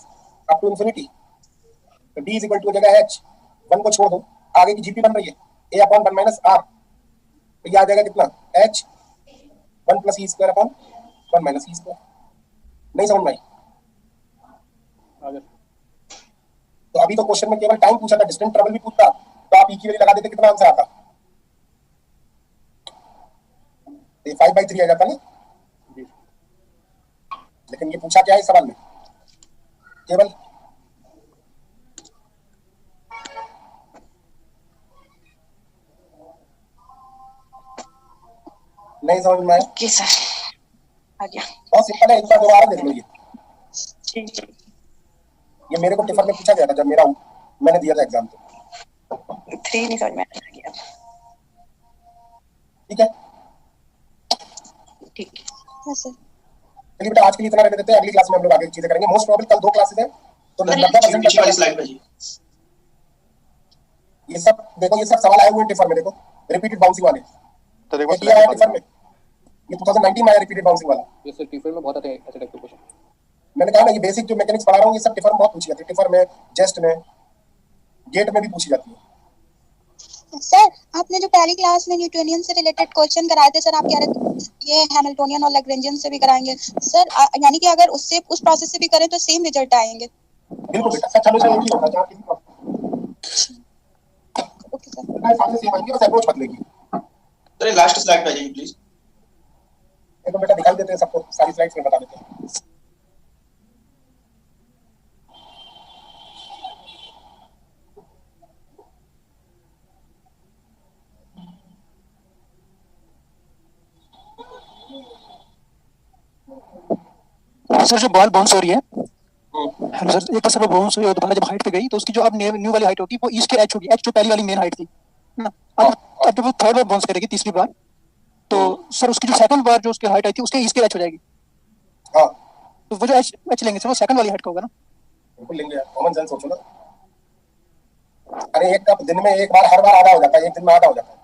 up to infinity, तो d is equal to हो जाएगा h, 1 को छोड़ दो, आगे की gp बन रही है a upon 1 minus r, तो ये आ जाएगा कितना h 1 plus e square upon 1 minus e square। नहीं समझ में आई? आगे तो अभी तो क्वेश्चन में केवल टाइम पूछा था, डिस्टेंस ट्रेवल भी पूछता तो आप ई की वैल्यू लगा देते, कितना आंसर आता? ये 5/3 आ जाता ना, जी लेकिन ये पूछा क्या है इस सवाल में? केवल नहीं समझ में आया? ओके सर, आ गया। बहुत सिंपल है, एक बार दोबारा देख लो। ठीक है। ये मेरे को टिफर में पूछा गया था जब मैंने दिया था एग्जाम तो। 3 नहीं समझ में आया। ठीक है, ठीक है। Yes sir. चलिए बेटा आज के लिए इतना रहने देते हैं, अगली क्लास में हम लोग आगे की चीजें करेंगे। मोस्ट प्रोबेबल कल 2 क्लासेस हैं, तो 90% पीछे वाली स्लाइड पे जी। ये सब देखो, ये सब सवाल आए हुए हैं टिफर में, देखो रिपीटेड बाउंसिंग वाले। सर एक बार ये आया टिफर में, ये 2019 में आया रिपीटेड बाउंसिंग वाला। ये सर टीफल में बहुत आते हैं ऐसे टाइप के क्वेश्चन। मैंने कहा ना, ये बेसिक जो मैकेनिक्स पढ़ा रहा हूँ ये सब टिफर में बहुत पूछी जाती है, टिफर में, जेस्ट में, गेट में भी पूछी जाती है। सर आपने जो पहली क्लास में न्यूटोनियन से रिलेटेड क्वेश्चन कराए थे सर, आप कह रहे थे ये हैमिल्टोनियन और लैग्रेंजियन से भी कराएंगे सर, यानी कि अगर उससे उस प्रोसेस से भी करें तो सेम रिजल्ट आएंगे? बिल्कुल बेटा, सच हमेशा यही होता है, जहाँ किसी प्रॉब्लम ओके सर। सामने सेम आएंगे, बस अप्रोच बदलेगी। सर लास्ट स्लाइड पे आ जाइए प्लीज। ये तो बेटा दिखाई देते हैं सबको, सारी स्लाइड्स में बता देते हैं। सर जो बॉल बाउंस हो रही है, हेलो सर, एक बार सर वो बाउंस हुई और दोबारा जब हाइट पे गई तो उसकी जो अब न्यू वाली हाइट होगी वो ईस्ट के एच होगी, एच जो पहली वाली मेन हाइट थी ना। अब जब वो थर्ड बार बाउंस करेगी, तीसरी बार, तो सर उसकी जो सेकंड बार जो उसकी हाइट आई थी उसके ईस्ट के एच हो जाएगी। हाँ तो वो जो एच लेंगे सर वो सेकंड वाली हाइट का होगा ना? बिल्कुल लेंगे यार, कॉमन सेंस सोचो ना। अरे एक कप दिन में एक बार, हर बार आधा हो जाता है, एक दिन में आधा हो जाता है,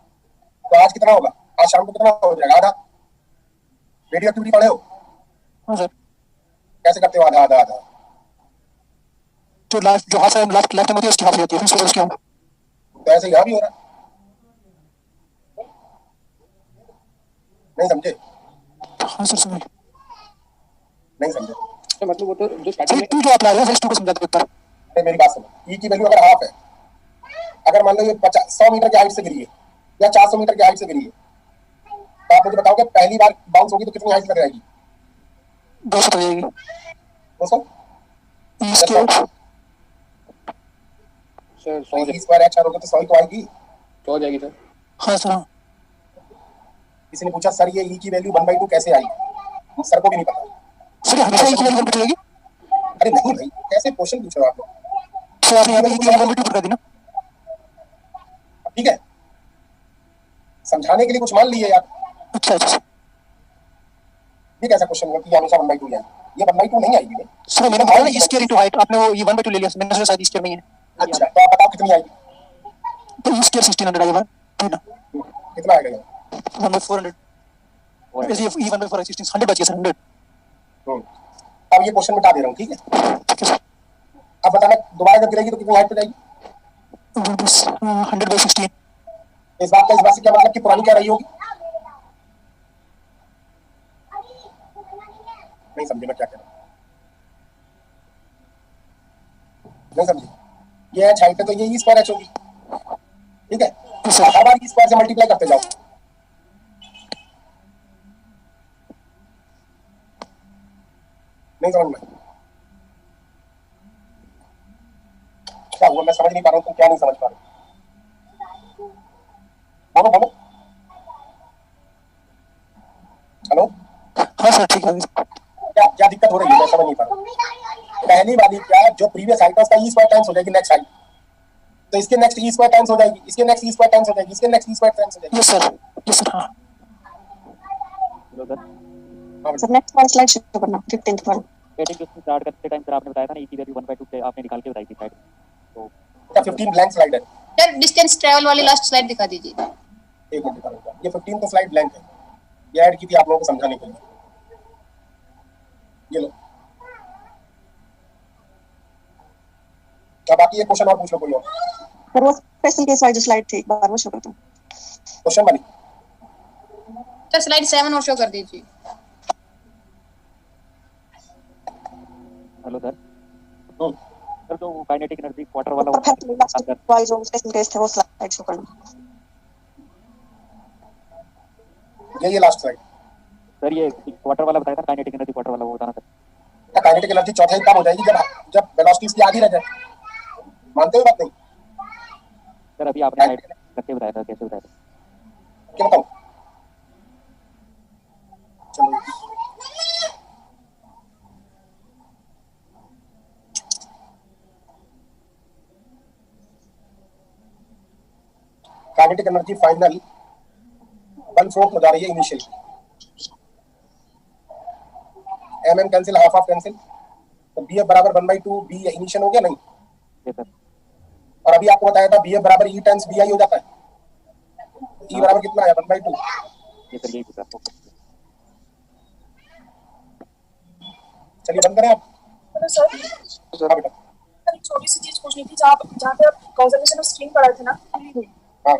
तो आज कितना होगा? आज शाम को कितना हो जाएगा? आधा। रेडियो एक्टिविटी पढ़े हो? हाँ सर। कैसे करते हो आधा आधा आधा? जो लास्ट जो हाफ लास्ट लेफ्ट में होती है उसकी हाफ हो जाती है, फिर उसकी हाफ। तो ऐसे यहाँ भी हो रहा है, नहीं समझे? हाँ सर समझ। नहीं समझे? तो मतलब वो तो जो स्टार्टिंग में तू जो अपना रहा है इसको समझा दो। अरे मेरी बात सुनो, ई की वैल्यू अगर हाफ है, अगर मान लो ये 100 मीटर की हाइट से गिरी है या 400 मीटर की हाइट से गिरी है, तो आप मुझे बताओगे पहली बार बाउंस होगी तो कितनी हाइट तक रहेगी? 200 हो जाएगी। 200 इसके सर 100 ई स्क्वायर एच आर होगा तो 100 ही तो आएगी। हो जाएगी सर। हाँ सर। किसी ने पूछा सर ये ई की वैल्यू 1/2 कैसे आई? सर को भी नहीं पता। सर हमेशा ई की वैल्यू 1/2 रहेगी? अरे नहीं भाई, कैसे क्वेश्चन पूछ रहे हो आप लोग? सर आपने यहाँ पे ई की वैल्यू 1/2 कर दी ना? ठीक है, समझाने के लिए कुछ मान लिए यार। अच्छा अच्छा ये कैसा क्वेश्चन हुआ कि ये हमेशा 1/2 आएगी? ये 1/2 नहीं आएगी। सर मैंने बोला ना ई स्क्वायर इनटू हाइट, आपने वो ये 1/2 ले लिया, मैंने सोचा शायद ई स्क्वायर नहीं है। अच्छा तो आप बताओ कितनी आएगी? तो ई स्क्वायर 1600 आएगा ठीक ना? कितना आएगा ये? 1/400। वैसे ये ई 1/4 16 100 बच गया सर, 100। अब ये क्वेश्चन मिटा दे रहा हूँ, ठीक है? ठीक है सर। अब बताना दोबारा जब गिरेगी तो कितनी हाइट पे जाएगी? 100/16। इस बात से क्या मतलब कि पुरानी क्या रही होगी? नहीं समझे मैं क्या कह रहा हूँ? नहीं समझे? ये एच हाइट है तो ये ई स्क्वायर एच होगी, ठीक है? हर बार ई स्क्वायर से मल्टीप्लाई करते जाओ। नहीं समझ में? क्या हुआ? मैं समझ नहीं पा रहा हूँ, तुम क्या नहीं समझ पा रहे? बोलो बोलो। हेलो, हाँ सर ठीक है। क्या क्या दिक्कत हो रही है? मैं समझ नहीं पा रहा हूँ। पहली वाली क्या, जो प्रीवियस हाइट है उसका ई स्क्वायर टाइम्स हो जाएगी नेक्स्ट हाइट, तो इसके नेक्स्ट ई स्क्वायर टाइम्स हो जाएगी, इसके नेक्स्ट ई स्क्वायर टाइम्स हो जाएगी, इसके नेक्स्ट ई स्क्वायर टाइम्स हो जाएगी। यस सर हाँ। सर नेक्स्ट वाला स्लाइड शो करना 15th वाला। स्टैटिक डिस्टेंस स्टार्ट करते टाइम सर आपने बताया था ना ई की वैल्यू 1/2 आपने निकाल के बताई थी शायद, तो क्या 15 ब्लैंक स्लाइड है? सर डिस्टेंस ट्रैवल वाली लास्ट स्लाइड दिखा दीजिए। एक मिनट दिखाऊंगा, ये 15 तो स्लाइड ब्लैंक है, ये ऐड की थी आप लोगों को समझाने के लिए। ये लो, क्या बाकी है क्वेश्चन और पूछ लो कोई और सर वो स्पेशल केस वाली जो स्लाइड थी एक बार वो शो कर दो। क्वेश्चन वाली सर स्लाइड 7 और शो कर दीजिए। Hello sir. सर जो काइनेटिक एनर्जी क्वार्टर वाला परफेक्ट वाइज जो स्पेशल केस थे वो स्लाइड शो करना। ये लास्ट स्लाइड सर ये क्वार्टर वाला बताया था काइनेटिक एनर्जी क्वार्टर वाला वो बताना सर। काइनेटिक एनर्जी चौथाई तब हो जाएगी जब वेलोसिटी इसकी आधी रह जाए। मानते हो बात नहीं? सर अभी आपने हाइट करके बताया था, कैसे बताया था? क्या बताऊं? चलो काइनेटिक एनर्जी फाइनल 1/4 हो जा रही है initial. mm cancel, half of cancel, तो bf बराबर 1/2 b इनिशियल हो गया नहीं? Yes sir. और अभी आपको बताया था bf बराबर e टाइम्स bi हो जाता है। e बराबर कितना है? 1/2। ये सर यही पूछा। चलिए बंद करें आप। Hello sir. हाँ बेटा। एक छोटी सी चीज पूछनी थी, जहाँ पे आप कंजर्वेशन ऑफ स्ट्रिंग पढ़ा थे ना, हाँ